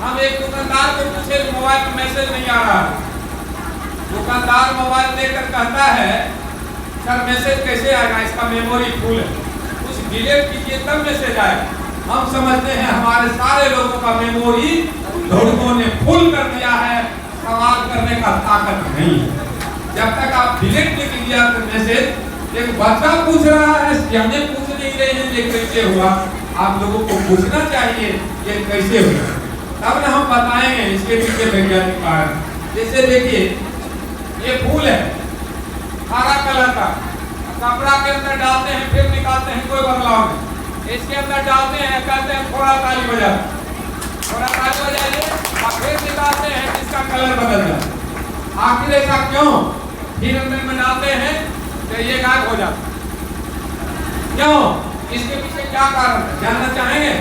हम एक दुकानदार को पूछे मोबाइल में मैसेज नहीं आ रहा। दुकानदार मोबाइल लेकर कहता है सर मैसेज कैसे आएगा, इसका मेमोरी फुल है, कुछ डिलीट कीजिए तब मैसेज आएगा। हम समझते हैं हमारे सारे लोगों का मेमोरी धड़कों ने फुल कर दिया है, सवाल करने का ताकत नहीं है। जब तक आप डिलीट नहीं कीजिए तो मैसेज, एक बच्चा पूछ रहा है, सियाने पूछ नहीं रहे हैं ये कैसे हुआ। आप लोगों को पूछना चाहिए ये कैसे हुआ, तब ना हम बताएंगे इसके पीछे वैज्ञानिक कारण। जैसे देखिए ये फूल है हरा कलर का, कपड़ा के अंदर डालते हैं फिर निकालते हैं, कोई बदलाव नहीं। इसके अंदर डालते हैं, कहते हैं थोड़ा ताली बजा, थोड़ा ताली बजाइए और फिर निकालते हैं, इसका कलर बदल जाता है। आखिर ऐसा क्यों? फिर अंदर में डालते हैं तो ये गायब हो जाता। क्यों? इसके पीछे क्या कारण है जानना चाहेंगे?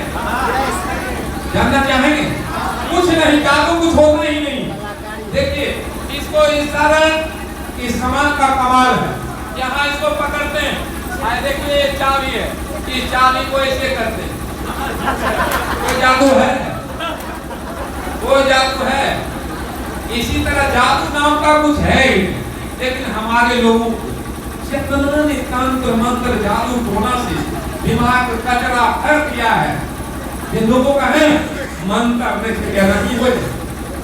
जानना चाहेंगे? कुछ नहीं, जादू कुछ होता ही नहीं। देखिए इसको इस तरह इस सामान का कमाल है, यहाँ इसको पकड़ते हैं, देखिए ये चाबी है, इस चाबी को ऐसे करते हैं। कोई जादू है? कोई जादू है? इसी तरह जादू नाम का कुछ है ही, लेकिन हमारे लोगों को तंत्र मंत्र जादू टोना से दिमाग कचरा भर दिया है। जिन लोगों का है मंत्र नहीं हो,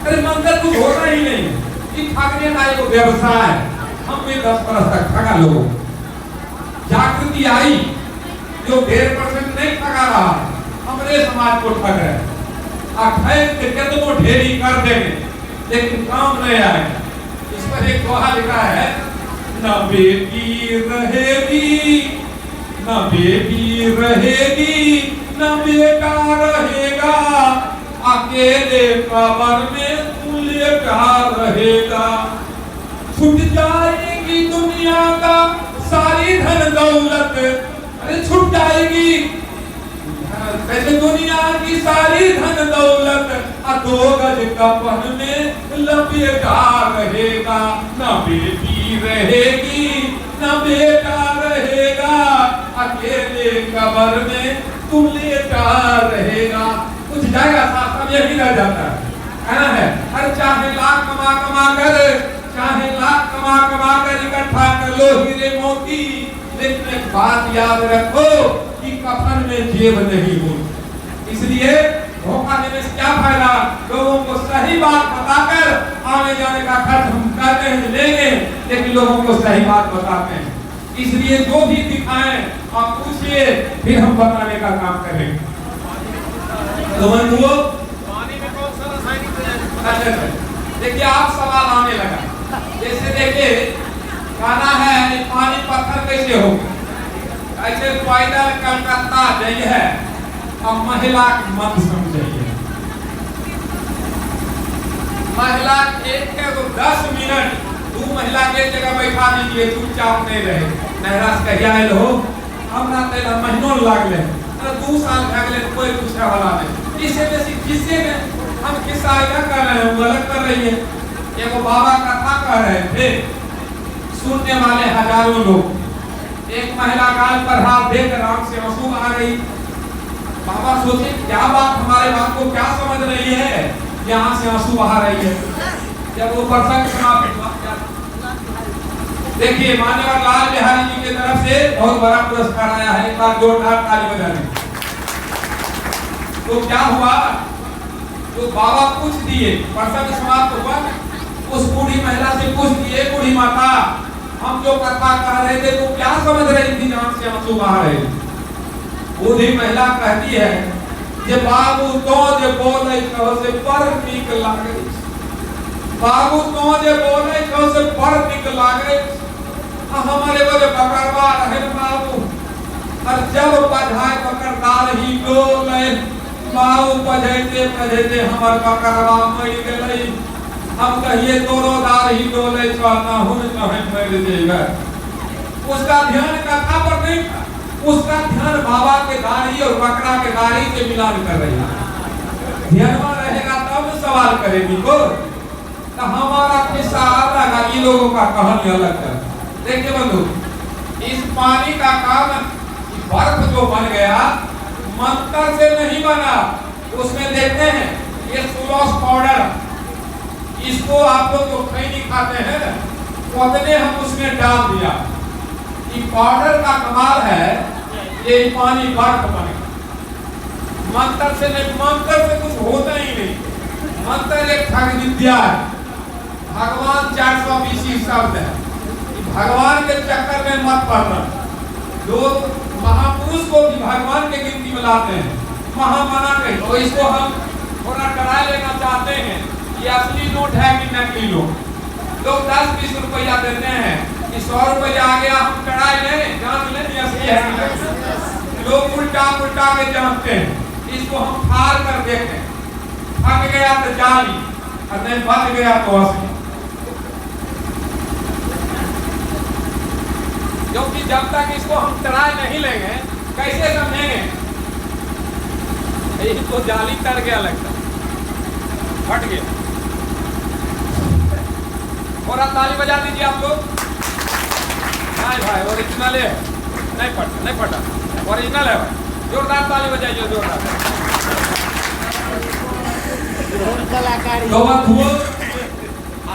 अरे मंत्र कुछ होता ही नहीं, ये ठगने का एक व्यवसाय। हम भी 10 वर्ष तक ठगा लोगों, जागृति आई जो 1.5% नहीं ठगा रहा, हमारे समाज को ठग रहे हैं। कितनों ढेरी कर देंगे लेकिन काम नहीं आएगा। इस पर एक दोहा लिखा है, न बेटी रहेगी, न बेटी रहेगी, न बेटा रहेगा, अकेले कब्र में तू लेटा रहेगा। छूट जाएगी दुनिया का सारी धन दौलत, अरे छूट जाएगी वैसे दुनिया की सारी धन दौलत, 2 गज कफन में लपेटा रहेगा। न बेटी रहेगी न बेटा रहेगा, अकेले कब्र में तू लेटा रहेगा। कुछ जाएगा साथ में यही रह जाता है। हर चाहे लाख कमा कमा कर, चाहे लाख कमा कमा कर इकट्ठा कर लो हीरे मोती, लेकिन एक बात याद रखो कि कफन में जेब नहीं होती। इसलिए धोखा देने से क्या फायदा? लोगों को सही बात बताकर आने जाने का खर्च हम करते हैं लेंगे, लेकिन लोगों को सही बात बताते हैं इसलिए जो भी दिखाएं आप पूछिए, फिर हम बताने का काम करेंगे। तो बंधुओं, पानी में कौन सा रासायनिक अच्छा देखिए, आप सवाल आने लगा, जैसे देखिए गाना है ये पानी पत्थर कैसे हो गया, ऐसे पैदल कलकत्ता जाइए है, अब महिला मत समझिए, महिला एक के तो 10 मिनट दू महिला के जगह बैठा दीजिए, चुपचाप नहीं रहे, नहरा से कहिया आयल हो, हमरा तेला महीनों लागले, 2 साल भग गए, कोई पूछने वाला नहीं। इससे बेसी किससे में हम किस्सा क्या कर रहे हैं, गलत कर रही है। एगो बाबा कथा कह रहे थे, सुनने वाले हजारों लोग, एक महिला गाल पर हाथ देकर आंख से आंसू आ रही। बाबा सोचे क्या बात, हमारे बात को क्या समझ रही है, यहाँ से आंसू बहा रही है। जब वो प्रसंग समाप्त हुआ, देखिए माननीय लाल बिहारी जी की तरफ से बहुत बड़ा पुरस्कार आया है, एक बार जोरदार ताली बजा दें। तो क्या हुआ, जो बाबा पूछ दिए, प्रसंग समाप्त हुआ, उस बूढ़ी महिला से पूछ दिए, बूढ़ी माता हम जो कथा कह रहे थे तो क्या समझ रही थी, आंख से आंसू बहा रहे। बूढ़ी महिला कहती है जे बाबू तो जे बोले कहो से पर नीक लागे, बाबू तो जे बोले कहो से पर नीक लागे, हमारे बड़े पकड़वा रहे बाबू, और जब बधाई पकड़दार ही डोले, बाबू बजैते बजैते हमार पकड़वा मर गई, हम कहिए तोरोदार ही डोले चलना हुन कहीं मर जाएगा। उसका ध्यान कथा पर नहीं था, उसका ध्यान बाबा के दाढ़ी और बकरा के दाढ़ी से मिलान कर रही है। ध्यान में रहेगा तब सवाल करेगी को, तो हमारा किस्सा अलग है, इन लोगों का कहानी अलग है। देखिए बंधु, इस पानी का काम बर्फ जो बन गया मंत्र से नहीं बना, उसमें देखते हैं ये सुलोस पाउडर, इसको आप लोग जो खैनी खाते हैं उतने हम उसमें डाल दिया, ये पाउडर का कमाल है, ये पानी बर्फ बनेगा। मंत्र से नहीं, मंत्र से कुछ होता ही नहीं, मंत्र एक ठग विद्या है, भगवान 420 शब्द है, भगवान के चक्कर में मत पड़ना। लोग महापुरुष को भी भगवान के गिनती में लाते हैं, महामना कहीं, तो इसको हम थोड़ा ट्राई लेना चाहते हैं कि असली नोट है कि नकली नोट। लोग 10-20 रुपया देते हैं कि 100 रुपया आ गया, हम ट्राई लें, जांच लें असली है कि नकली। लोग उल्टा उल्टा के जानते हैं, इसको हम फाड़ कर देखें, फट गया तो जाली और नहीं बच गया तो असली। क्योंकि जब तक इसको हम ट्राई नहीं लेंगे कैसे समझेंगे, यही तो जाली तर गया लगता, फट गया। और ताली बजा दीजिए आप लोग। नहीं भाई ओरिजिनल है, नहीं फटा, नहीं फटा, ओरिजिनल है भाई, जोरदार ताली बजाइए, जोरदार। तो बंधुओं,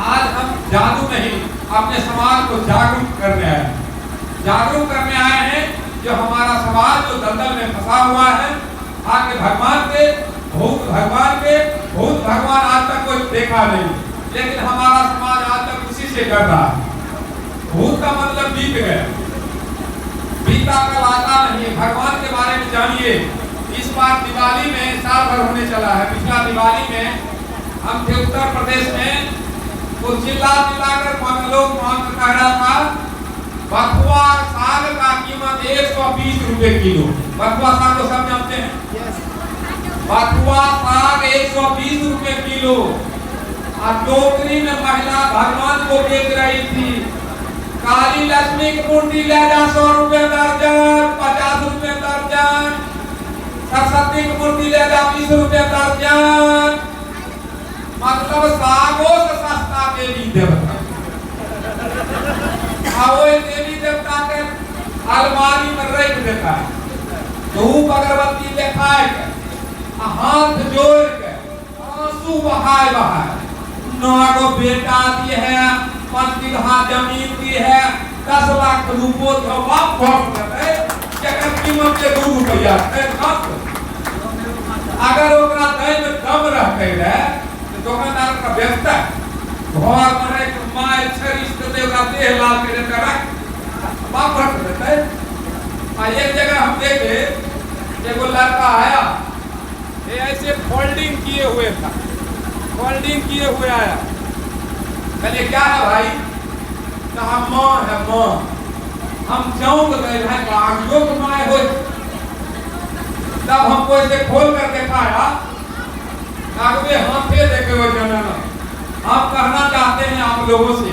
आज हम जादू नहीं अपने समाज को जागरूक करने आए हैं, जागरूक करने आए हैं। जो हमारा समाज जो दलदल में फंसा हुआ है, आके भगवान के भूत भगवान आज तक कोई देखा नहीं, लेकिन हमारा समाज आज तक उसी से कर रहा है। भूत का मतलब बीत गया, बीता कल आता नहीं। भगवान के बारे में जानिए। इस बार दिवाली में साल भर होने चला है, पिछला दिवाली में हम थे उत्तर प्रदेश में, तो चिल्ला कर लोग मांग कह रहा था बथुआ साग का कीमत 120 रुपए किलो। बथुआ साग को सब जानते हैं, बथुआ साग 120 रुपए किलो, और टोकरी में महिला भगवान को बेच रही थी। काली लक्ष्मी की मूर्ति ले जा 100 रुपए दर्जन, 50 रुपए दर्जन। सरस्वती की मूर्ति ले जा 20 रुपए दर्जन। मतलब सागों से सस्ता देवी देवता, देवी देवता के अलमारी में रख देता है, धूप अगरबत्ती दिखाए के, हाथ जोड़ के, आंसू बहाए बहाए, 9 बेटा दिए है, 5 बीघा जमीन दी है, 10 लाख रुपये जो बाप देते, कीमत के 2 रुपया अगर ओकरा दे में कम रहते रहे तो दुकानदार का व्यवस्था घर में माय छरिस देवरा देह लाल के रख आप भर देते हैं। एक जगह हम देखे एक लड़का आया, ये ऐसे फोल्डिंग किए हुए था, फोल्डिंग किए हुए आया। कहले क्या है भाई? कहा माँ है माँ। हम चौंक गए भाई, आंखों को माए हो। तब हमको इसे खोल कर दिखाया, आगे हाथे देखे हुए जनन। हम कहना चाहते हैं आप लोगों से,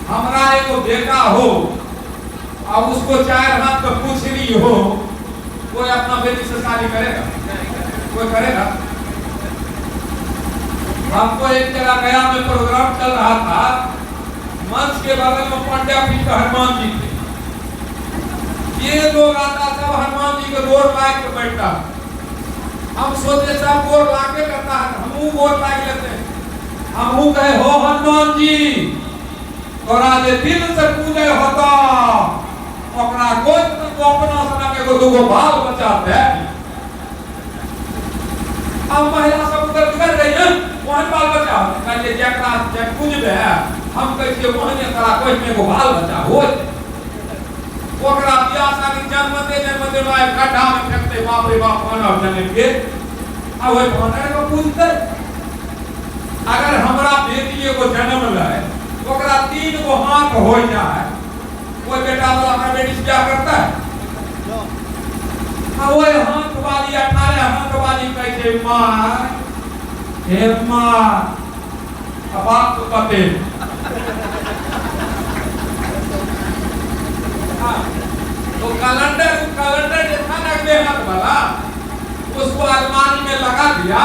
हमारा एक बेटा हो और उसको 4 हाथ पर पूछनी हो, कोई अपना बेटी से शादी करेगा? कोई करेगा? हमको एक जगह गया में प्रोग्राम चल रहा था, मंच के बगल में पंड्या पीठ हनुमान जी थे। ये लोग आता सब हनुमान जी के गोर लाग के बैठता। हम सोचे सब गोर लागे करता है, हमू गोर लाग लेते हैं। हमू कहे हो हनुमान जी तोरा जे दिल से पूजे होता अपना गोद को अपना सना के दुगो बाल बचा दे। अब महिला सब उधर बिगड़ गई है, वहां बाल बचा कहले जकरा जे पूजबे हम कह छिए वहां तोरा कोई में को बाल बचा हो। ओकरा बियाह शादी जन्मते माय गड्ढा में फेंकते, बाप रे बाप मानव जन्म के अब ओए भाने को पूछते। अगर हमरा बेटी को जन्म ले ओकरा 3 गो हाथ हो जाए, कोई बेटा वाला अपना बेटी से क्या करता है? अब ओए हाथ वाली 18 हाथ वाली कहते मां हे मां अब आप तो कहते तो कैलेंडर देखा ना बेहद वाला, उसको अलमारी में लगा दिया।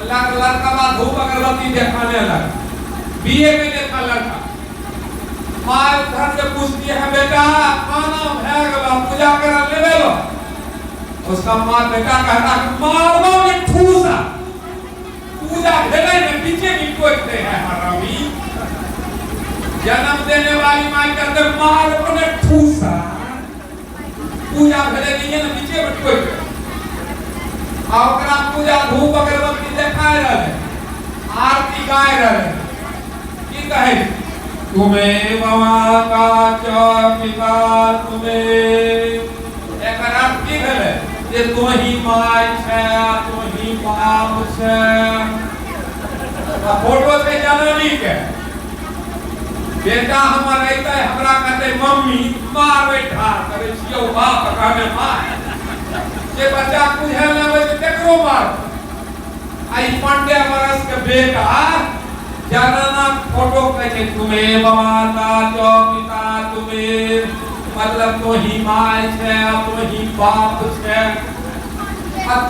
लड़का बाद धूप अगरबत्ती दिखाने लगा, बीए में देखा लड़का। माँ घर से पूछती है बेटा खाना है गला पूजा कर ले लो। उसका माँ बेटा कहता मारवा में ठूसा पूजा भेले में पीछे भी कोटते हैं हरामी। जन्म देने वाली माँ कहते मारवा में ठूसा पूजा भेले नहीं है पीछे में कोटते। और पूजा धूप अगरबत्ती देखाए रहे, आरती गाए रहे। की कहे तुम्हें माता च पिता तुम्हें एक अर्थ की भेले जे तू ही माय छे तू ही बाप छे। फोटो से जननी के बेटा हमर रहते हमरा कहते मम्मी मार बैठा करे छियो बाप कहने मार जे बच्चा बुझे लेवे से केकरो मार। आई 15 बरस के बेटा जनना फोटो कहते तुम्हें माता च पिता तुम्हें मतलब तो ही माय छे तो ही बाप छे।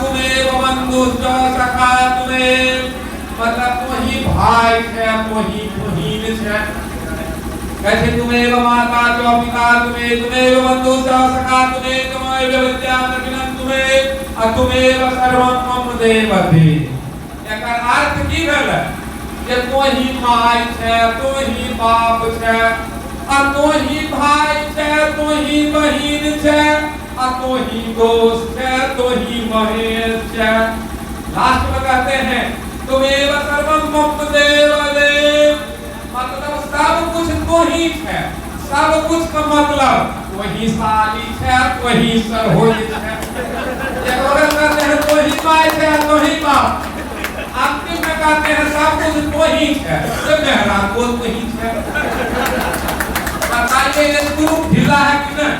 तुम्हें बंधु च सखा तुम्हें मतलब तो ही भाई छे तो ही बहिन छे। कहते तुम्हें माता च पिता तुम्हें बंधु च सखा तुम्हें विद्या तुम्हें तुम्हें सर्वं मम देवते। एकर अर्थ की भेल जे तो ही माय छे तो ही बाप छे तो ही भाई छे तो ही बहिन छे तो ही दोस्त छे तो ही महेश छे। लास्ट में कहते हैं तुम्हें सर्वं मम देवते मतलब सब कुछ तो ही है, सब कुछ का मतलब वही साली है वही सरहोई है। एक और कहते हैं तो ही माय है तो ही बाप। अंतिम में कहते हैं सब कुछ तो ही है, तो मेहरा को तो ही है। बताइए ये ग्रुप ढीला है कि नहीं?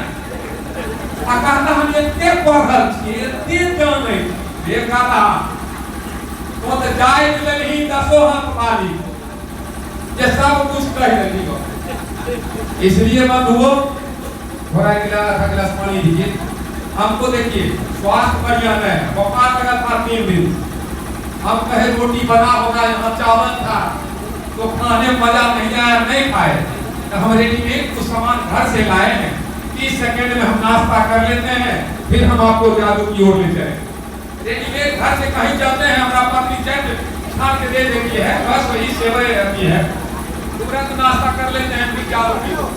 कहता हम इतने पढ़ल छी इतने जाने देखा था तो जाए नहीं 10 हाथ वाली ये सब कुछ कह रही हो। इसलिए बंधुओं थोड़ा गिलास पानी दीजिए हमको। देखिए स्वास्थ्य बढ़िया है, बुखार लगा था 3 दिन। हम कहे रोटी बना होगा, यहाँ चावल था तो खाने मजा नहीं आया, नहीं खाए तो हम रेडीमेड कुछ सामान घर से लाए हैं। 30 सेकंड में हम नाश्ता कर लेते हैं, फिर हम आपको जादू की ओर ले जाए। रेडीमेड घर से कहीं जाते हैं, हमारा पत्नी चट छान के दे देती है, बस वही सेवा रहती है। तुरंत नाश्ता कर लेते हैं, फिर जादू की ओर।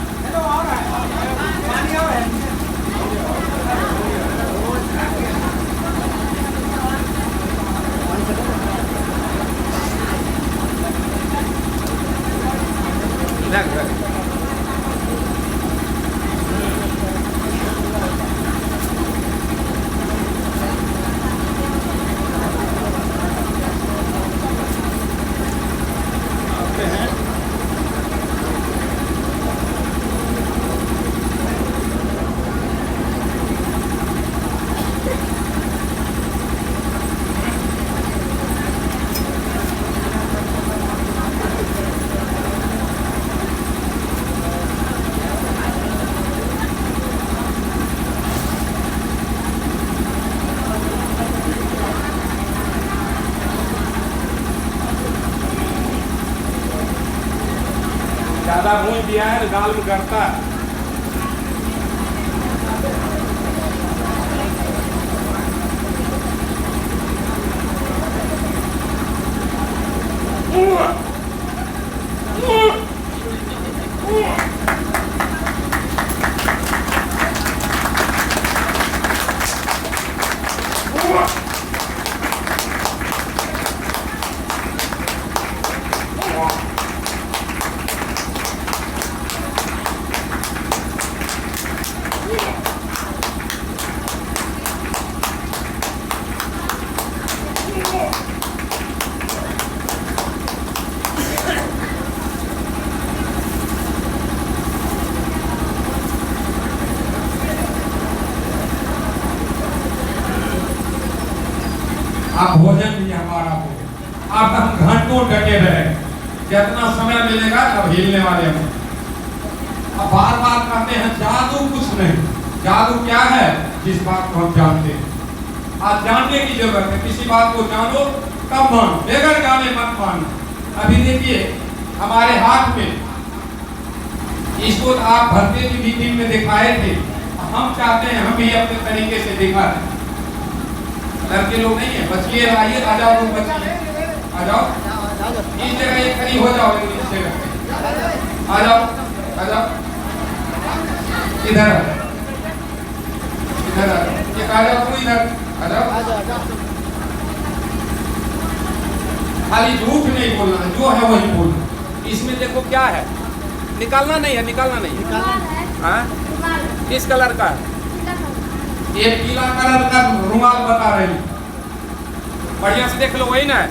ज्यादा भून दिया है, दाल में गड़ता है। आप भोजन भी हमारा भोजन, आप हम घंटों डटे रहे, जितना समय मिलेगा तब हिलने वाले हम। अब बार बार कहते हैं जादू कुछ नहीं, जादू क्या है जिस बात को हम जानते हैं। आज जानने की जरूरत है, किसी बात को जानो तब मानो, बगैर जाने मत मानो। अभी देखिए हमारे हाथ में, इसको आप भरते की मीटिंग में दिखाए थे, हम चाहते हैं हम भी अपने तरीके से दिखा दें। लड़के लोग नहीं है, बचिए आइए, आ जाओ लोग, बचिए आ जाओ, इस जगह ये खड़ी हो जाओ, इस जगह आ जाओ, आ जाओ, इधर इधर आ जाओ, तुम इधर आ जाओ। खाली झूठ नहीं बोलना, जो है वही बोलना। इसमें देखो क्या है, निकालना नहीं है, निकालना नहीं है। हाँ, किस कलर का है? ये पीला कलर का रुमाल बता रही, बढ़िया से देख लो, वही ना है,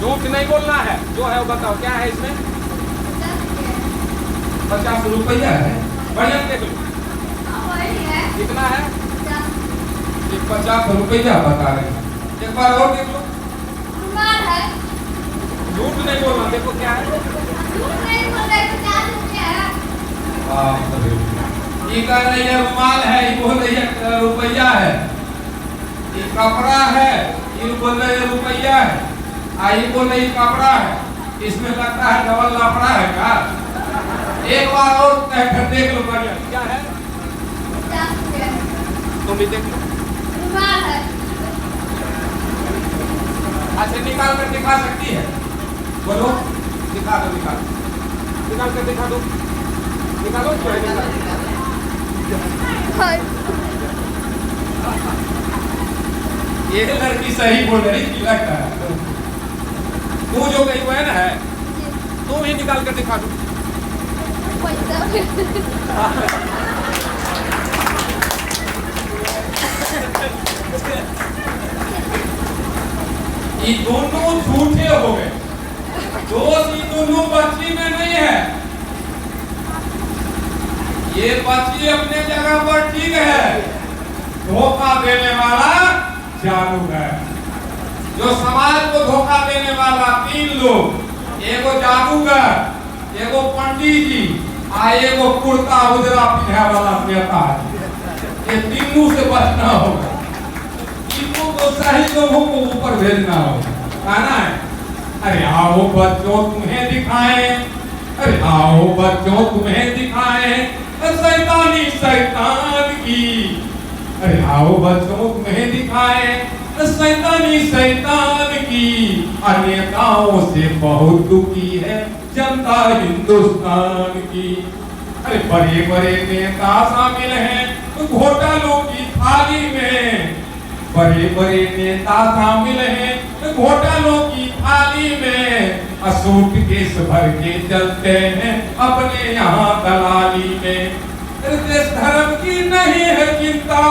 झूठ नहीं बोलना है, जो है वो बताओ क्या है इसमें। 50 रुपया है, बढ़िया से देख लो कितना है, 50 रुपया बता रहे। एक बार और देख लो, झूठ नहीं बोलना, देखो क्या है, ये कह रही है रुमाल है, ये बोल रही है रुपया है, ये कपड़ा है, ये बोल रही है रुपया है, ये बोल रही कपड़ा है। इसमें लगता है डबल लफड़ा है का। एक बार और कहकर देख लो, बढ़िया क्या है, तुम भी देख लो। अच्छा निकाल कर दिखा सकती है, बोलो, दिखा दो, निकाल कर दिखा दो, निकालो, ये लड़की सही बोल रही थी, लगता है तू जो कही वो है ना, है तू ही निकाल कर दिखा दो। ये दोनों झूठे हो गए, दोष ये दोनों बच्ची में नहीं है। ये बच्ची अपने जगह पर ठीक है, धोखा देने वाला जादूगर, जो समाज को धोखा देने वाला 3 लोग, एगो जादूगर, एगो पंडित जी, एगो कुर्ता उजरा पहने वाला नेता। ये तीनों से बचना होगा, तीनों को सही लोगों को ऊपर भेजना होगा, कहना है अरे आओ बच्चों तुम्हें दिखाएं, अरे आओ बच्चों तुम्हें दिखाएं शैतानी शैतान की, अरे आओ बच्चों तुम्हें दिखाएं शैतानी शैतान की। नेताओं से बहुत दुखी है जनता हिंदुस्तान की। अरे बड़े बड़े नेता शामिल हैं घोटालों की थाली में, बड़े बड़े नेता शामिल हैं घोटालों की थाली में। सूट केस भर के चलते हैं अपने यहाँ दलाली में। देश धर्म की नहीं है चिंता,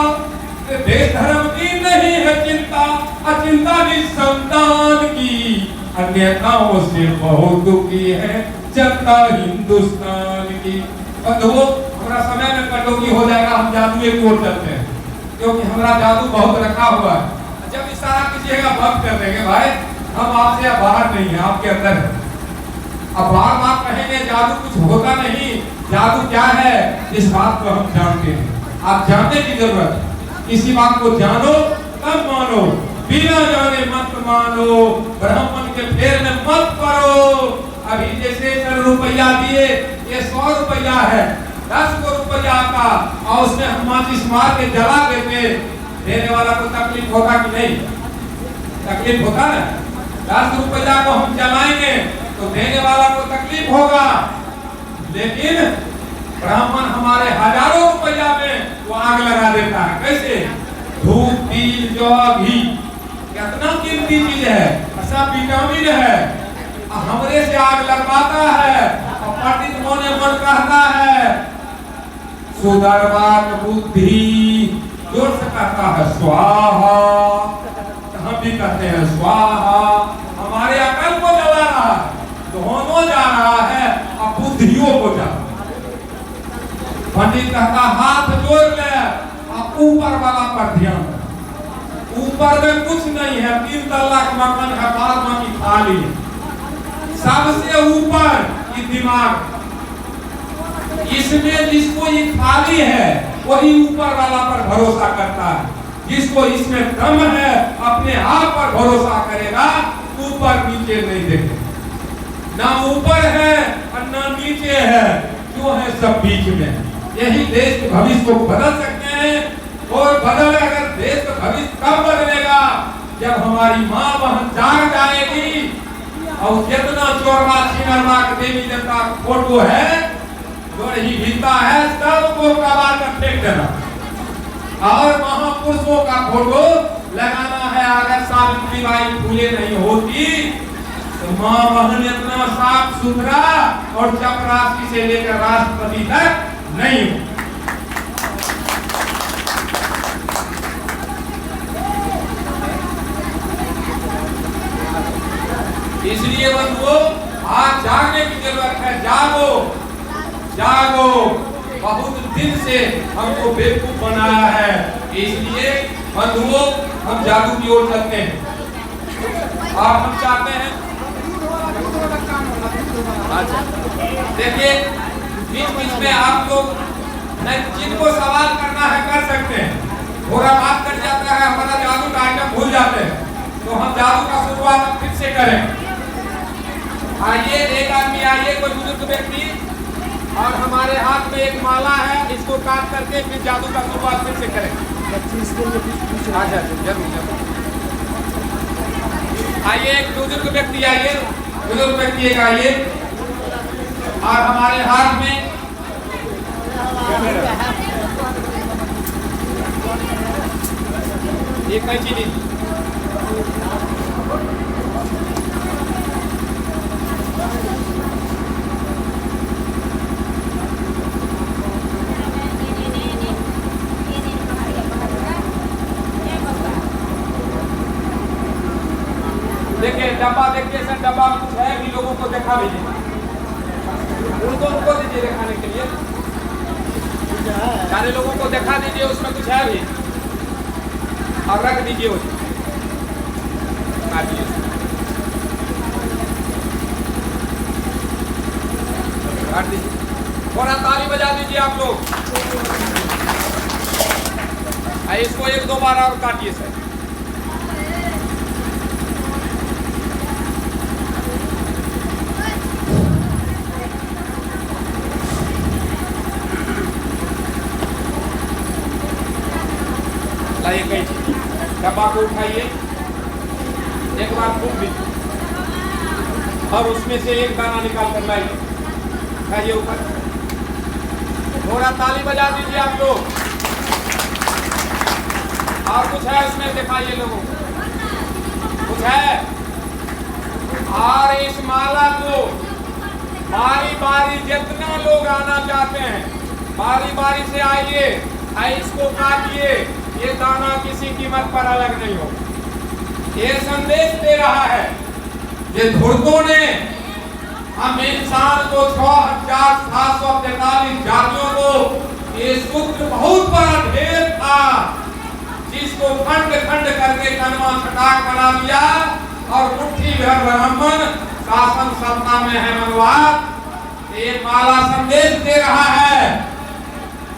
देश धर्म की नहीं है चिंता, अचिंता निसंतान की। नेताओं से बहुत दुखी है जनता हिंदुस्तान की। बंधुओं, हमारा समय में कटौती हो जाएगा, हम जादू की ओर चलते हैं, क्योंकि हमारा जादू बहुत रखा हुआ है। जब इशारा कीजिएगा बंद कर देंगे भाई, हम आपसे बाहर नहीं है, आपके अंदर है। अब बार बार कहेंगे जादू कुछ होता नहीं, जादू क्या है इस बात को हम जानते हैं। आप जानने की जरूरत है, किसी बात को जानो तब मानो, बिना जाने मत मानो, ब्राह्मण के फेर में मत पड़ो। अभी जैसे 100 रुपया दिए, ये 100 रुपया है, 10 को रुपया का, और उसमें हम माचिस मार के जला देते, देने वाला को तकलीफ होगा कि नहीं? तकलीफ होगा ना। 10 रुपया को हम जलाएंगे तो देने वाला को तकलीफ होगा, लेकिन ब्राह्मण हमारे हजारों रुपया में वो आग लगा देता है। कैसे? धूप, तिल, जौ, घी, कितना कीमती चीज है, सब विटामिन है, हमरे से आग लगवाता है, और पंडित मोने मन कहता है सुदर्वात बुद्धि, जोर से कहता है स्वाहा, हम भी कहते हैं स्वाहा, हमारे अकल को जला रहा है, दोनों जा रहा है और बुद्धियों को जा रहा है। पंडित कहता हाथ जोड़ ले, आप ऊपर वाला पर ध्यान, ऊपर में कुछ नहीं है, 3 तल्ला का मकान है, बाद में खाली है, सबसे ऊपर ये दिमाग, इसमें जिसको ये खाली है वही ऊपर वाला पर भरोसा करता है, जिसको इसमें दम है अपने आप पर भरोसा करेगा, ऊपर नीचे नहीं देखेगा, ना ऊपर है और ना नीचे है, जो है सब बीच में। यही देश के भविष्य को बदल सकते हैं, और बदल अगर देश का भविष्य कब बदलेगा? जब हमारी माँ बहन जाग जाएगी, और जितना चोरवा छिनरवा देवी देवता फोटो है, जो ही हिलता है, सबको कबाड़ कर फेंक देना, और महापुरुषों का फोटो लगाना है। अगर सावित्री बाई फूले नहीं होती तो माँ बहन इतना साफ सुथरा और चपरासी से लेकर राष्ट्रपति तक नहीं हो। इसलिए बंधुओं, आज जागने की जरूरत है, जागो जागो, बहुत दिन से हमको बेवकूफ बनाया है, इसलिए बंधुओं हम जादू की ओर चलते हैं, और हम चाहते हैं, देखिए बीच बीच में आप लोग जिनको सवाल करना है कर सकते हैं, थोड़ा बात कर जाता है, हमारा जादू का आइटम भूल जाते हैं, तो हम जादू का शुरुआत फिर से करें। आइए, एक आदमी आइए, कोई बुजुर्ग व्यक्ति, और हमारे हाथ में एक माला है, इसको काट करके फिर जादू का शुरुआत फिर से करें। जरूर आइए, एक बुजुर्ग व्यक्ति आइए, बुजुर्ग व्यक्ति एक आइए, और हमारे हाथ में ये कैंची लीजिए, देखिए डब्बा, देखिए सर डब्बा में कुछ है भी, लोगों को देखा दीजिए, उनको दीजिए दिखाने के लिए, सारे लोगों को दिखा दीजिए, उसमें कुछ है भी, और रख दीजिए उसमें, काट दीजिए, थोड़ा ताली बजा दीजिए आप लोग, इसको 1-2 बार और काटिए सर। लाइए कैंची, डब्बा को उठाइए, एक बार फूंक दीजिए, और उसमें से एक दाना निकाल कर लाइए, खाइए ऊपर, थोड़ा ताली बजा दीजिए आप लोग, और कुछ है उसमें दिखाइए लोगों को, कुछ है, और इस माला को बारी बारी जितना लोग आना चाहते हैं, बारी बारी से आइए, इसको काटिए, ये दाना किसी कीमत पर अलग नहीं हो। ये संदेश दे रहा है, ये धुर्तों ने हम इंसान को 6743 जातियों को, ये सूत्र बहुत बड़ा ढेर था, जिसको खंड खंड करके कलमा छटाक बना दिया, और मुट्ठी भर ब्राह्मण शासन सत्ता में है मनवाद। ये माला संदेश दे रहा है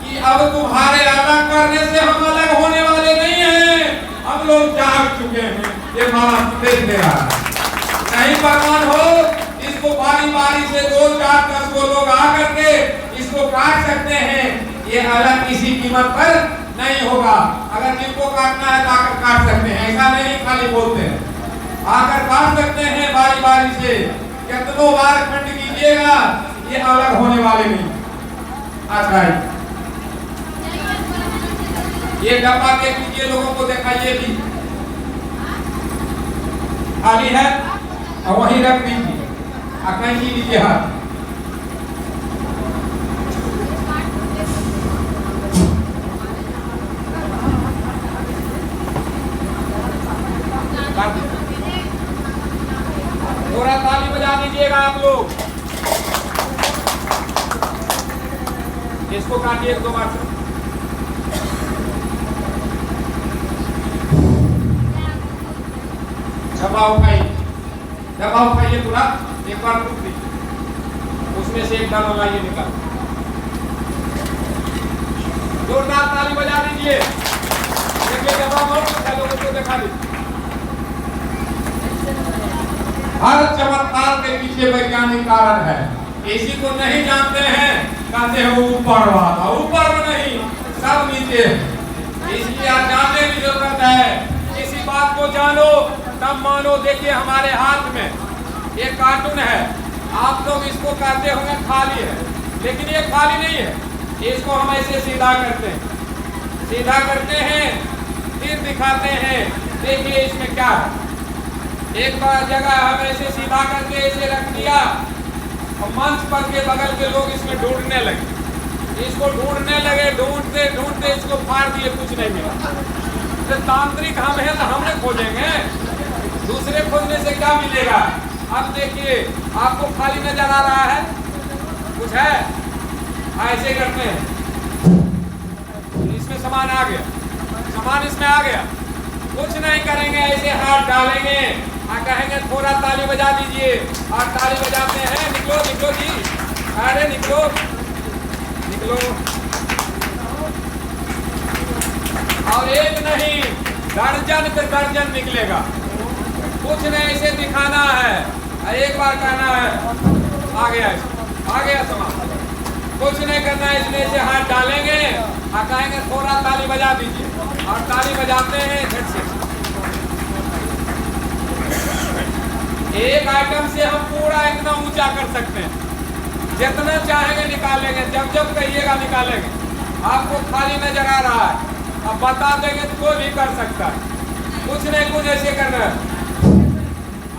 कि अब तुम्हारे अलग करने से हम अलग होने वाले नहीं हैं, हम लोग जाग चुके हैं। ये माला संदेश दे रहा है, नहीं प्रमाण हो इस इसको बारी बारी से 2, 4, 10 गो लोग आकर के इसको काट सकते हैं। ये अलग किसी कीमत पर नहीं होगा। अगर जिनको काटना है तो आकर काट सकते हैं, ऐसा नहीं खाली बोलते हैं, आकर काट सकते हैं बारी बारी से। कितनों बार खंड कीजिएगा, ये अलग होने वाले नहीं। अच्छा, ये डब्बा देख लीजिए, लोगों को दिखाइए भी खाली है और वहीं रख दीजिए। कैंची लीजिए हाथ, थोड़ा ताली बजा दीजिएगा आप लोग। इसको काटिए 1, 2 बार से। डब्बा उठाइए पूरा, एक बार टूट दीजिए, उसमें से एक दाना लाइए निकाल। जोरदार ताली बजा दीजिए। देखिए डब्बा बहुत लोगों को दिखा दीजिए। हर चमत्कार के पीछे वैज्ञानिक कारण है। इसी को नहीं जानते हैं, कहते हैं ऊपर वाला, ऊपर में नहीं, सब नीचे है। इसलिए आप जानने की जरूरत है। किसी बात को जानो तब मानो। देखिए हमारे हाथ में एक कार्टून है, आप लोग इसको कहते होंगे खाली है, लेकिन ये खाली नहीं है। इसको हम ऐसे सीधा करते हैं, फिर दिखाते हैं। देखिए इसमें क्या है। एक बार जगह हम ऐसे सीधा करके ऐसे रख दिया और मंच पर के बगल के लोग इसमें ढूंढने लगे, इसको ढूंढने लगे, ढूंढते ढूंढते इसको फाड़ दिए, कुछ नहीं मिला। तो तांत्रिक हम हैं तो हमने खोजेंगे, दूसरे खोजने से क्या मिलेगा। अब देखिए आपको खाली नजर आ रहा है, कुछ है, ऐसे करते हैं, इसमें सामान आ गया, सामान इसमें आ गया, कुछ नहीं करेंगे, ऐसे हाथ डालेंगे और कहेंगे थोड़ा ताली बजा दीजिए, और ताली बजाते हैं। निकलो निकलो जी, अरे निकलो निकलो। और एक नहीं, दर्जन पे दर्जन निकलेगा। कुछ नहीं, ऐसे दिखाना है, एक बार कहना है आ गया सामान, कुछ नहीं करना है। इसमें से हाथ डालेंगे और कहेंगे थोड़ा ताली बजा दीजिए, और ताली बजाते हैं झट से। एक आइटम से हम पूरा इतना ऊंचा कर सकते हैं, जितना चाहेंगे निकालेंगे, जब जब कहिएगा निकालेंगे। आपको खाली नजर आ रहा है, अब बता देंगे तो कोई भी कर सकता है। कुछ नहीं, कुछ ऐसे करना है,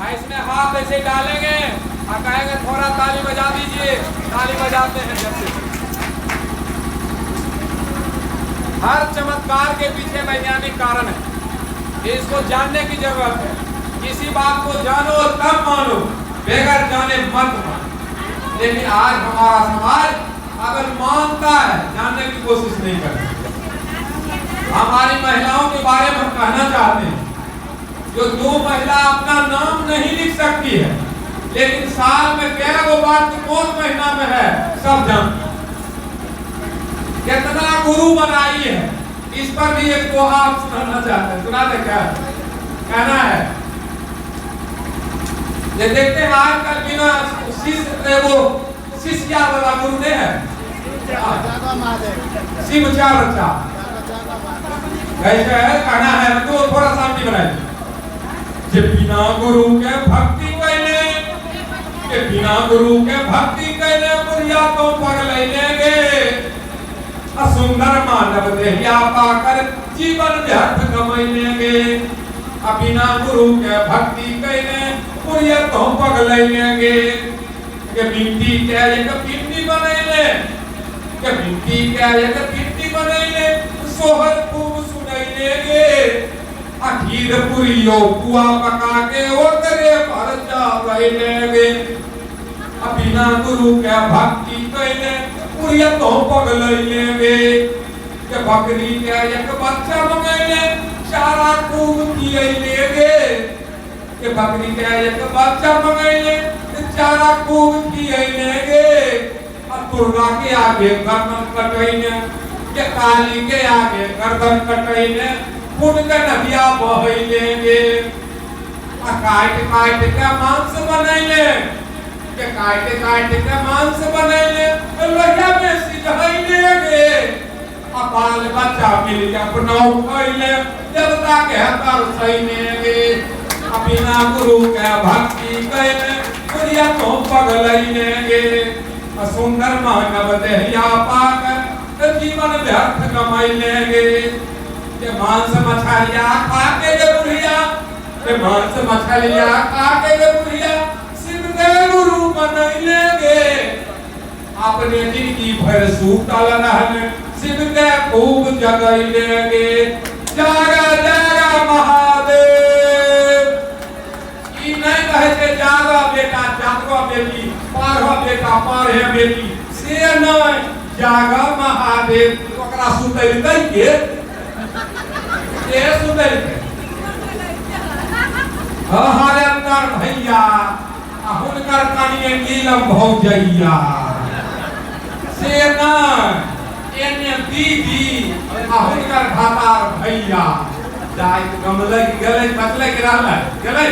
इसमें हाथ ऐसे डालेंगे और कहेंगे थोड़ा ताली बजा दीजिए, ताली बजाते हैं जब से। हर चमत्कार के पीछे वैज्ञानिक कारण है, इसको जानने की जरूरत है। किसी बात को जानो तब मानो, बगैर जाने मत मानो। लेकिन आज हमारा समाज अगर मानता है, जानने की कोशिश नहीं करता। हमारी महिलाओं के बारे में हम कहना चाहते हैं, जो महिला अपना नाम नहीं लिख सकती है, लेकिन साल में क्या वो बात कौन महीना में है सब जानते हैं। कितना गुरु बनाई है, इस पर भी एक दोहा आप सुनाना चाहते हैं, सुनाते क्या कहना है। ये देखते हैं आजकल बिना शिष्य वो शिष्या वाला गुरु नहीं है, शिव चार कैसे है कहना है, तो थोड़ा सामने बनाए। बिना गुरु के भक्ति कैले, के बिना गुरु के भक्ति कैले पुरिया तो पगल लेंगे। सुंदर मानव देहिया पाकर जीवन व्यर्थ कमाई लेंगे। बिना गुरु के भक्ति कैले पुरिया तो पगल लेंगे। के मिट्टी के एक पिंडी बनैले, के मिट्टी के एक पिंडी बनैले, सोहर खूब सुनाई लेंगे। खीर पुरियो पुआ पका के ओतरे पर जावेंगे। बिना गुरु के भक्ति कैले पुरिया तो पगल लेंगे। के बकरी के एक बच्चा मंगैले, चारा खूब खियैलेगे। के बकरी के एक बच्चा मंगैले, चारा खूब खियैलेगे। दुर्गा के आगे गर्दन कटैने, के काली के आगे गर्दन कटैने, फूट के नदिया बहैलेगे। काट काट के मांस बनैले, के काटे के मांस बनैले लोहिया में सिझैले गे अपाल बच्चा मिल के अपना खैले देवता के हतर सैने गे बिना गुरु के भक्ति कैले दुनिया तो पगलैने गे सुंदर मानव देहिया पाक जीवन व्यर्थ कमैले गे के मांस मछलिया खा के गे बुढ़िया के मांस मछलिया खा के गे बुढ़िया शिव के गुरु बनैले गे अपने जिंदगी भर सूतल रहने शिव के खूब जगैले गे जागा जागा महादेव ई नहीं कहे के जागा बेटा जागवा बेटी पारवा बेटा पारहे बेटी से नहीं जागा महादेव ओकरा सुतैलै के सुतैलै हरेंद्र भैया हुनकर कनिए नीलम भौजैया से नहीं एने दीदी हुनकर भातार भैया जाय गमलै गेलै बचलै के रहलै गेलै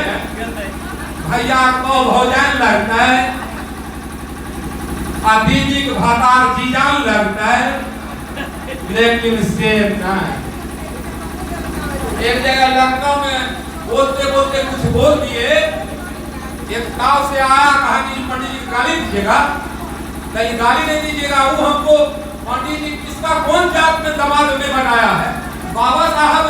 भैया को भौजान लगतै आ दीदी के भातार जीजान लगतै लेकिन से नहीं एक जगह लखनऊ में बोलते बोलते कुछ बोल दिए एक गांव से आया कहानी पंडित जी गाली दीजिएगा नहीं गाली नहीं दीजिएगा वो हमको पंडित जी किसका कौन जात में दामाद में बनाया है बाबा साहब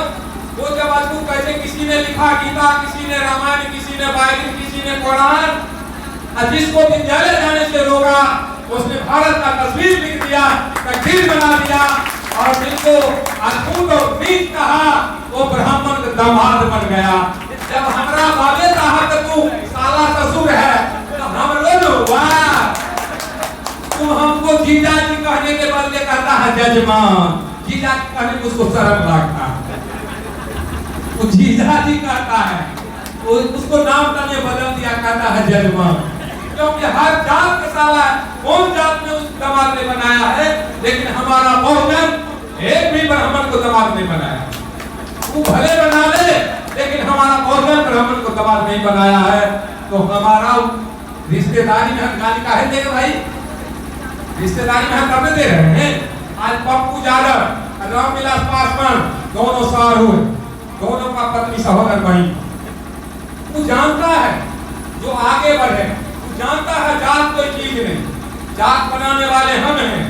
वो जब आज कैसे किसी ने लिखा गीता किसी ने रामायण किसी ने बाइबल किसी ने कुरान जिसको विद्यालय जाने से रोका उसने भारत का तस्वीर लिख दिया तकदीर बना दिया और जिनको अद्भुत और नीच कहा वो ब्राह्मण का दामाद बन गया जब हमारा बाबे साहब का तू साला ससुर है तो हम लोग वाह तुम हमको जीजा जी कहने के बदले कहता है जजमान जीजा जी कहने को उसको शर्म लगता है वो जीजा जी कहता है उसको नाम तने बदल दिया कहता है जजमान क्योंकि हर जात के साला कौन जात में उस दामाद ने बनाया है लेकिन हमारा बहुजन एक भी ब्राह्मण को दामाद नहीं बनाया वो भले बना ले लेकिन हमारा बहुजन ब्राह्मण को दामाद नहीं बनाया है तो हमारा रिश्तेदारी में हम गाली काहे देंगे भाई रिश्तेदारी में हम करने दे रहे हैं आज पप्पू यादव रामविलास पासवान दोनों सार हुए दोनों का पत्नी सहोदर बनी वो जानता है जो आगे बढ़े जानता है जात कोई चीज नहीं जात बनाने वाले हम हैं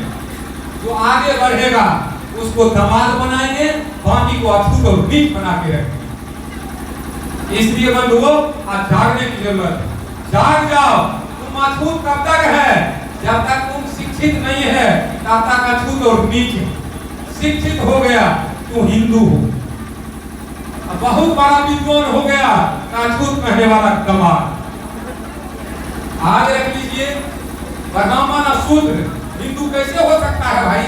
जो आगे बढ़ेगा उसको दामाद बनाएंगे बाकी को अछूत और नीच बना के रखेंगे इसलिए बंधुओं आज जागने की जरूरत है जाग जाओ तुम अछूत कब तक है जब तक तुम शिक्षित नहीं है तब तक अछूत और नीच है शिक्षित हो गया तू हिंदू हो बहुत बड़ा विद्वान हो गया अछूत कहने वाला दामाद आज रख लीजिए ब्राह्मण शूद्र हिंदू कैसे हो सकता है भाई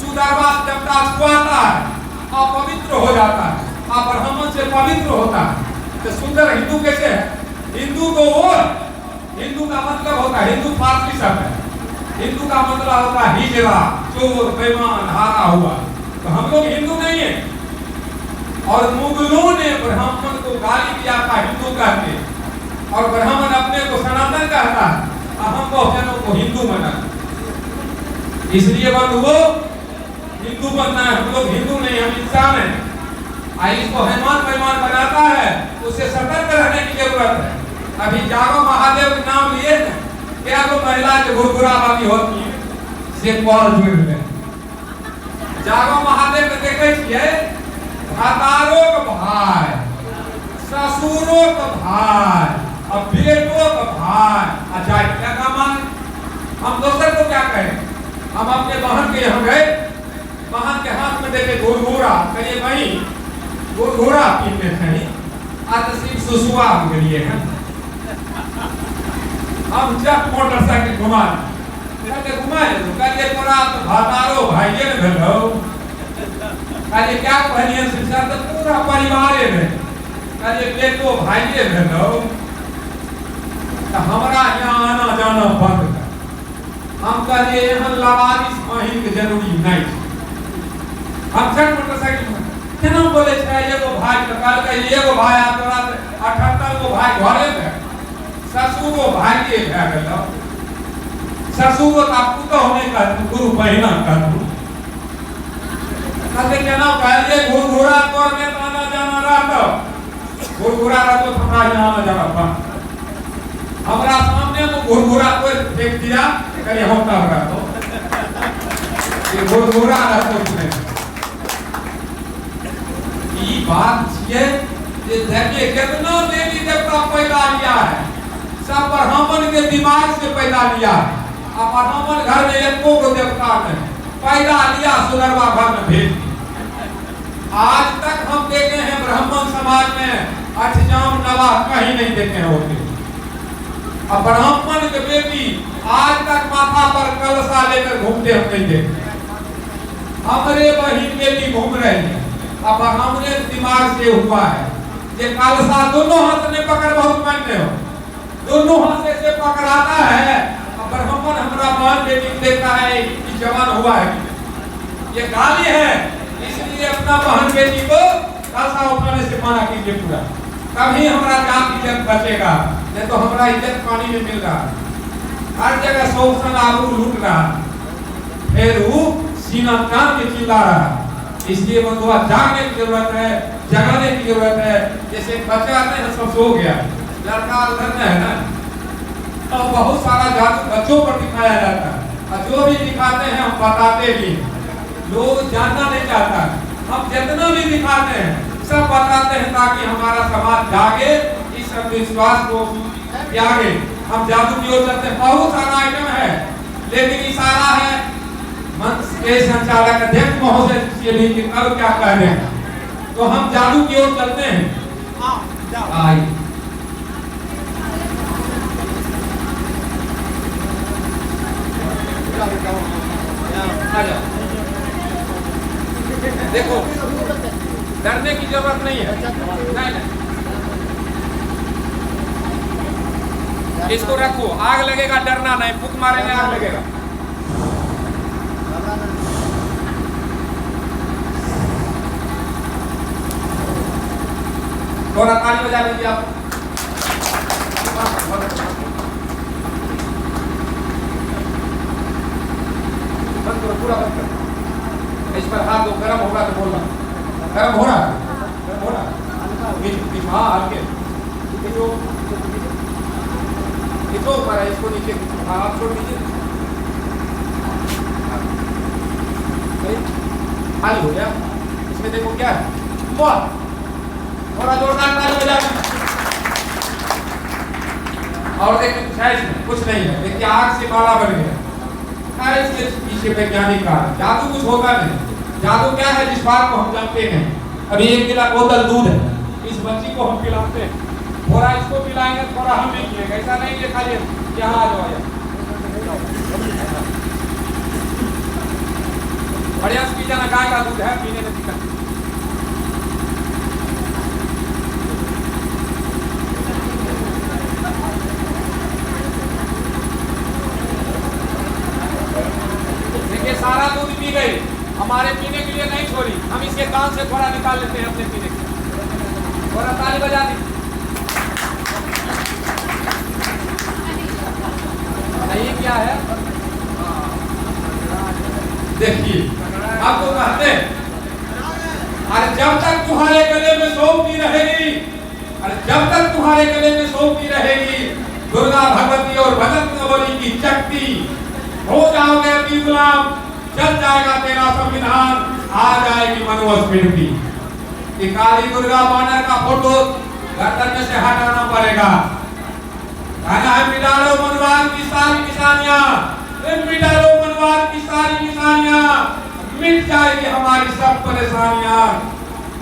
शूद्रवास जब तक छुआता है अपवित्र हो जाता है ब्राह्मण से पवित्र होता है तो सुंदर हिंदू कैसे है हिंदू को वो हिंदू का मतलब होता है हिंदू फारसी शब्द है हिंदू का मतलब होता है हिजरा चोर बेईमान हारा हुआ तो हम लोग हिंदू नहीं है और मुगलों ने ब्राह्मण को गाली दिया था हिंदू कहते और ब्राह्मण अपने को सनातन कहता है हम बहुजनों को हिंदू माना इसलिए बंधुओं हिंदू बनना है हम लोग हिंदू नहीं हम इंसान हैं इसको हैमान पैमान बनाता है उससे सतर्क रहने की जरूरत है अभी जागो महादेव के नाम लिए क्या तो महिला के गुरगुराबादी होती है से कॉल जुड़ ले जागो महादेव के देखे छिए भातारो के भाई ससुरो के भाई अब बेटों का भाई अच्छा क्या काम हम दूसरे को क्या कहें हम अपने बहन के यहाँ गए बहन के हाथ में देखे घुरघुरा कहिए भाई घुरघुरा पीते थे आज सिर्फ सुसुआ हम लिए हैं हम जब मोटरसाइकिल घुमा कहिए तोरा भातारो भाइये ने भेलो कहिए क्या कहलिए शिक्षा तो पूरा परिवार में कहिए बेटो भाइये भेलो तो हमारा यहाँ आना जाना बंद कर हम कहिए यहाँ लवारिस बहिन के जरूरी नहीं हम छठ मोटरसाइकिल में केना बोले छै एगो भाई तो कहल के एगो भाई आ तोरा 78 गो भाई घरे में ससुर को भाग्य भे गेलो ससुर को आपको तो होने का गुरु बहिना का कहते केना कहलिए घुरघुरा तोर में आना जाना रहतो घुरघुरा रहतो हमरा यहाँ आना जाना बा हमरा सामने में घुरघुरा कोई फेंक दिया कहीं होता होगा तो ये घुरघुरा रहतो नहीं ये बात है ये देखिए कितना देवी देवता पैदा लिया है सब ब्राह्मण के दिमाग से पैदा लिया है अब ब्राह्मण घर में एको को देवता नहीं पैदा लिया सुनरवा घर में भेज आज तक हम देखे हैं ब्राह्मण समाज में अष्टजाम नवाह कहीं नहीं देखे होते अब ब्राह्मण के बेटी आज तक माथा पर कलशा लेकर घूमते हम नहीं देखे हमारे बहन बेटी घूम रहे हैं अब हमने दिमाग से हुआ है ये कलशा दोनों हाथ में पकड़ बहुत मानते हो दोनों हाथ से पकड़ाता है ब्राह्मण हमारा बहन बेटी देखता है कि जवान हुआ है ये गाली है इसलिए अपना बहन बेटी को कलशा उठाने से मना कीजिए पूरा तभी हमारा जात इज्जत बचेगा नहीं तो हमारा इज्जत पानी में मिल रहा हर जगह शोषण आबरू लूट रहा फिर वो सीना तान के चिल्ला रहा इसलिए बंधुआ जागने की जरूरत है जगाने की जरूरत है जैसे बच्चा आते हैं सब सो गया लड़का अंदर में है ना तो बहुत सारा जादू बच्चों पर दिखाया जाता है और जो भी दिखाते हैं हम बताते भी लोग जानना नहीं चाहता हम जितना भी दिखाते हैं सब बताते हैं ताकि हमारा समाज जागे इस विश्वास को त्यागे हम जादू की ओर चलते हैं बहुत सारा आइटम है लेकिन इशारा है मंच के संचालक अध्यक्ष महोदय से भी कि अब क्या कह रहे हैं तो हम जादू की ओर चलते हैं आइए देखो डरने की जरूरत नहीं है नहीं। इसको रखो आग लगेगा डरना नहीं फूंक मारेंगे आग लगेगा थोड़ा ताली बजा लीजिए आप बंद करो पूरा बंद करो इस पर हाथ दो गर्म होगा तो बोलना गर्म हो रहा हाँ हल्के खींचो ऊपर इसको नीचे हाँ आप छोड़ दीजिए खाली हो गया इसमें देखो क्या है थोड़ा जोरदार ताली बजा और देखिए कुछ है इसमें कुछ नहीं है देखिए आग से बाड़ा बन गया इसके पीछे वैज्ञानिक कारण जादू कुछ होगा नहीं जादू क्या है जिस बात को हम जानते हैं अभी 1 गिलास बोतल दूध है इस बच्ची को हम पिलाते हैं थोड़ा इसको पिलाएंगे थोड़ा हम नहीं पिएगा ऐसा नहीं है खाली यहाँ आ जाओ बढ़िया से पी जाना गाय का दूध है पीने में दिक्कत सारा दूध पी गई हमारे पीने के लिए नहीं छोड़ी हम इसके कान से थोड़ा निकाल लेते हैं अपने पीने के थोड़ा ताली बजा दी नहीं क्या है देखिए आपको कहते हैं अरे जब तक तुम्हारे गले में सौंपी रहेगी अरे जब तक तुम्हारे गले में सौंपी रहेगी दुर्गा भगवती और भगत नवली की शक्ति हो जाओगे अति गुलाम चल जाएगा तेरा संविधान आ जाएगी मनोस्मृति कि काली दुर्गा बानर का फोटो गर्दन में से हटाना पड़ेगा कहना है मिटा लो मनवाद की सारी निशानियां मिटा लो मनवाद की सारी निशानियां मिट जाएगी हमारी सब परेशानियां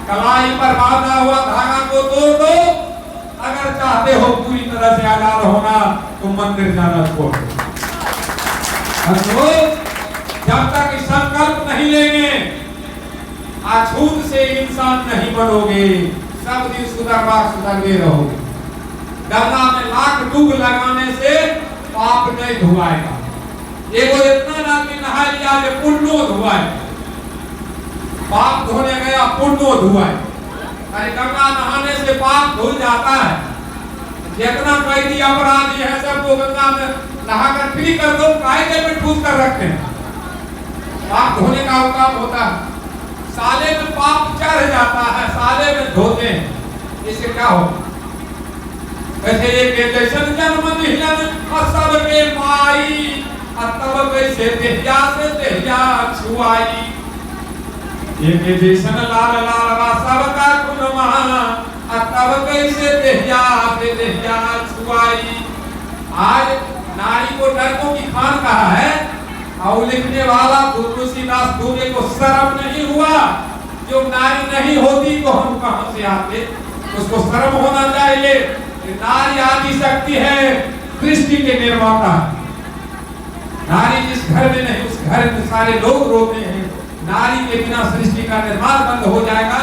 कलाई पर बांधा हुआ धागा को तोड़ दो अगर चाहते हो पूरी तरह से आजाद होना तो मंदिर जाना छोड़ दो जब तक संकल्प नहीं लेंगे अछूत से इंसान नहीं बनोगे सब दिन सुधरते रहोगे गंगा में लाख डूब लगाने से पाप नहीं धुआएगा एगो इतना आदमी नहा लिया कि पुण्यो धुआए पाप धोने गया पुण्यो धुआए अरे गंगा नहाने से पाप धुल जाता है जितना कैदी अपराधी है सबको गंगा में नहाकर फ्री कर दो, कायदे में ठूस कर रखते हैं। पाप धोने का काम होता है, साले में पाप चढ़ जाता है, साले में धोते हैं, इससे क्या हो? कैसे ये के जैसन जन्म दिहलन सब के माई, तब कैसे देहिया से देहिया छुआई। ये के जैसन लाल लाल सब का खुनमा, तब कैसे देहिया से देहिया छुआई। आज नारी को नरकों की खान कहा है, और लिखने वाला तुलसीदास दुबे को शर्म नहीं हुआ? जो नारी नहीं होती तो हम कहां से आते? उसको शर्म होना चाहिए। नारी आदि शक्ति है, सृष्टि के निर्माता। नारी जिस घर में नहीं, उस घर में सारे लोग रोते हैं। नारी के बिना सृष्टि का निर्माण बंद हो जाएगा।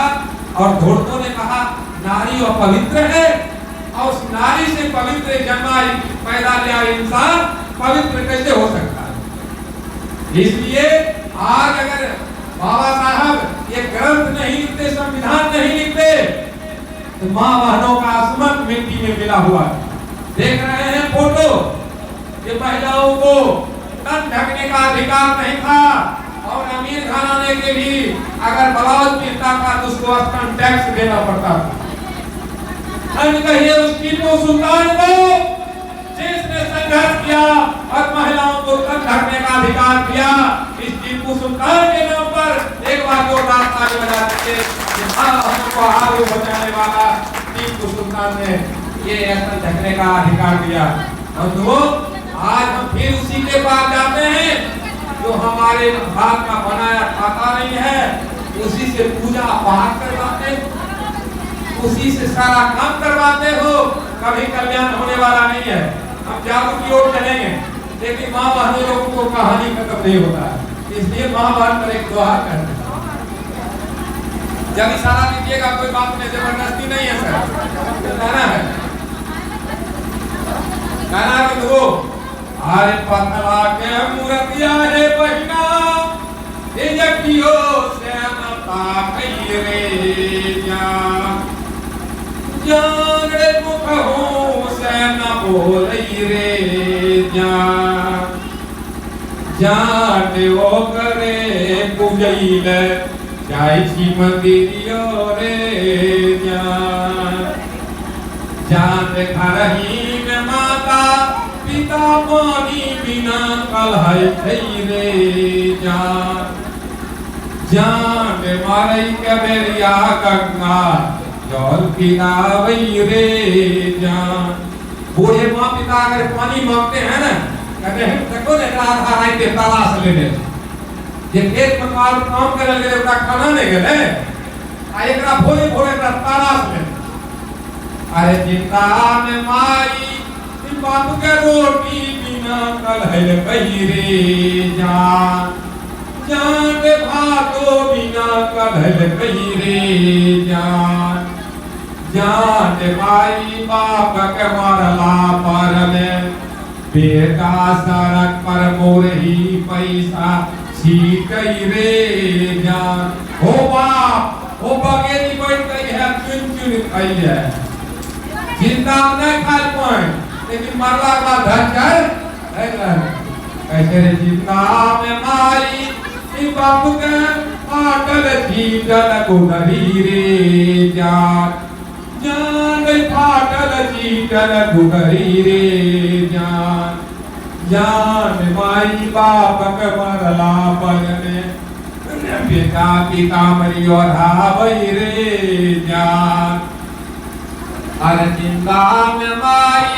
और धोड़कों ने कहा नारी और पवित्र है, और उस नारी से पवित्र जन्माई पैदा लिया इंसान पवित्र कैसे हो सकता है? इसलिए आज अगर बाबा साहब ये ग्रंथ नहीं लिखते, संविधान नहीं लिखते, तो मां बहनों का अस्मत मिट्टी में मिला हुआ है। देख रहे हैं फोटो, ये महिलाओं को तन ढकने का अधिकार नहीं था, और अमीर घराने के भी अगर ब्लाउज पहनता था तो उसको स्तन टैक्स देना पड़ता था। हम कहिए उस टीपू सुल्तान को जिसने संघर्ष किया और महिलाओं को तन ढकने का अधिकार दिया, इस टीपू सुल्तान के नाम पर एक बार जोरदार ताली बजा दीजिए। हमको आगे बचाने वाला टीपू सुल्तान ने ये तन ढकने का अधिकार दिया। और तो आज हम फिर उसी के पास जाते हैं जो हमारे हाथ का बनाया खाता नहीं है, उसी से पूजा पाठ करवाते, उसी से सारा काम करवाते हो, कभी कल्याण होने वाला नहीं है। हम जादू की ओर चलेंगे, लेकिन माँ बहनों लोगों को कहानी खत्म नहीं होता है। इसलिए माँ बहन पर एक दोहा करते हैं, जब इशारा दीजिएगा, कोई बात में जबरदस्ती नहीं है सर, कहना है, कहना है तो अरे पतला के मूर्तिया है बहिना, जटियो से नता कई रे जान रे मुख हो से न बोलई रे जान वो करे पूजैल जाय छी मंदिरियो रे जान घरही में माता पिता पानी बिना कलहै थई रे जान मारई के बेरिया गंगा जल पिलावई रे जान। बूढ़े माँ पिता अगर पानी मांगते हैं ना, कहते हैं देखो ने आधार आई के तलाश लेने, जे खेत में काम करे ले ओकरा खाना नहीं गेले, आ एकरा भोरे भोरे एकरा तलाश ले। अरे जिंदा में माई बाप के रोटी बिना कलहल कही रे जान भातो बिना कलहल कही रे जान माई बाप के मरला पर में बेटा सड़क पर मोर ही पैसा छीटई रे जान। हो बाप हो बगेरी बैठ गई है, चुन चुन खाई है, जिंदा नहीं खा पाए, लेकिन मरला का धनकर कैसे रे जिंदा में माई बाप के पाटल चीटल गुगरी रे जान फाटल चीटल गुगरी रे जान माई बाप के मरला पर में पिता पिता मरियो धावई रे जान। अरे जिंदा में माई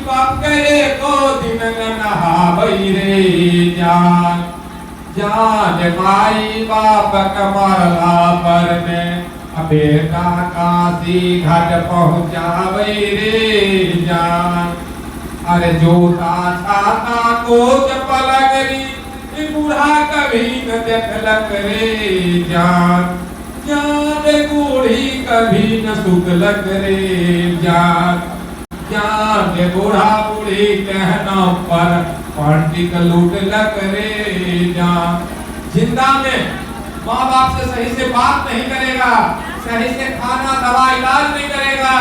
बाप करे को दिन नहावई रे जान माई बाप कमरला पर में बेटा काशी घाट पहुँचावई रे जान। अरे जोता छाता कोच पलगरी बूढ़ा कभी न देखलक रे जान बूढ़ी कभी न सुतलक रे जान बूढ़ा बूढ़ी कहना पर पंडित लूटलक रे जान। जिंदा में माँ बाप से सही से बात नहीं करेगा, सही से खाना दवा इलाज नहीं करेगा,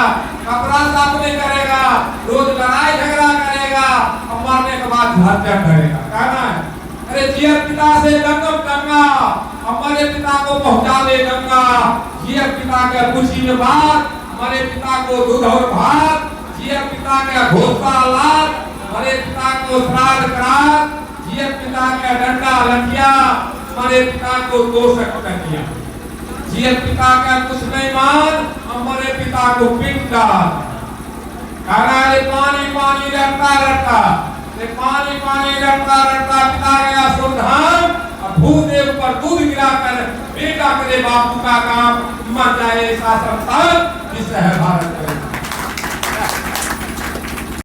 कपड़ा साफ नहीं करेगा, रोज लड़ाई झगड़ा करेगा और मरने के बाद हत्या करेगा। कहना है अरे जियर पिता से गंगम गंगा, हमारे पिता को पहुंचा दे गंगा। जियर पिता के खुशी में बात, हमारे पिता को दूध और भात। जियर पिता के घोषा लाद, हमारे पिता को श्राद्ध करात। जियर पिता के डंडा लठिया, हमारे पिता को तोषक कन्या। जियर पिता का कुछ नहीं मान, हमारे पिता को पिंड डाल। पानी पानी रटता रटता, पानी पानी रटता रटता पिता गया सुरधाम। अब भूदेव पर दूध गिराकर बेटा करे बापू का काम, मर जाए ऐसा संतान जिससे है भारत।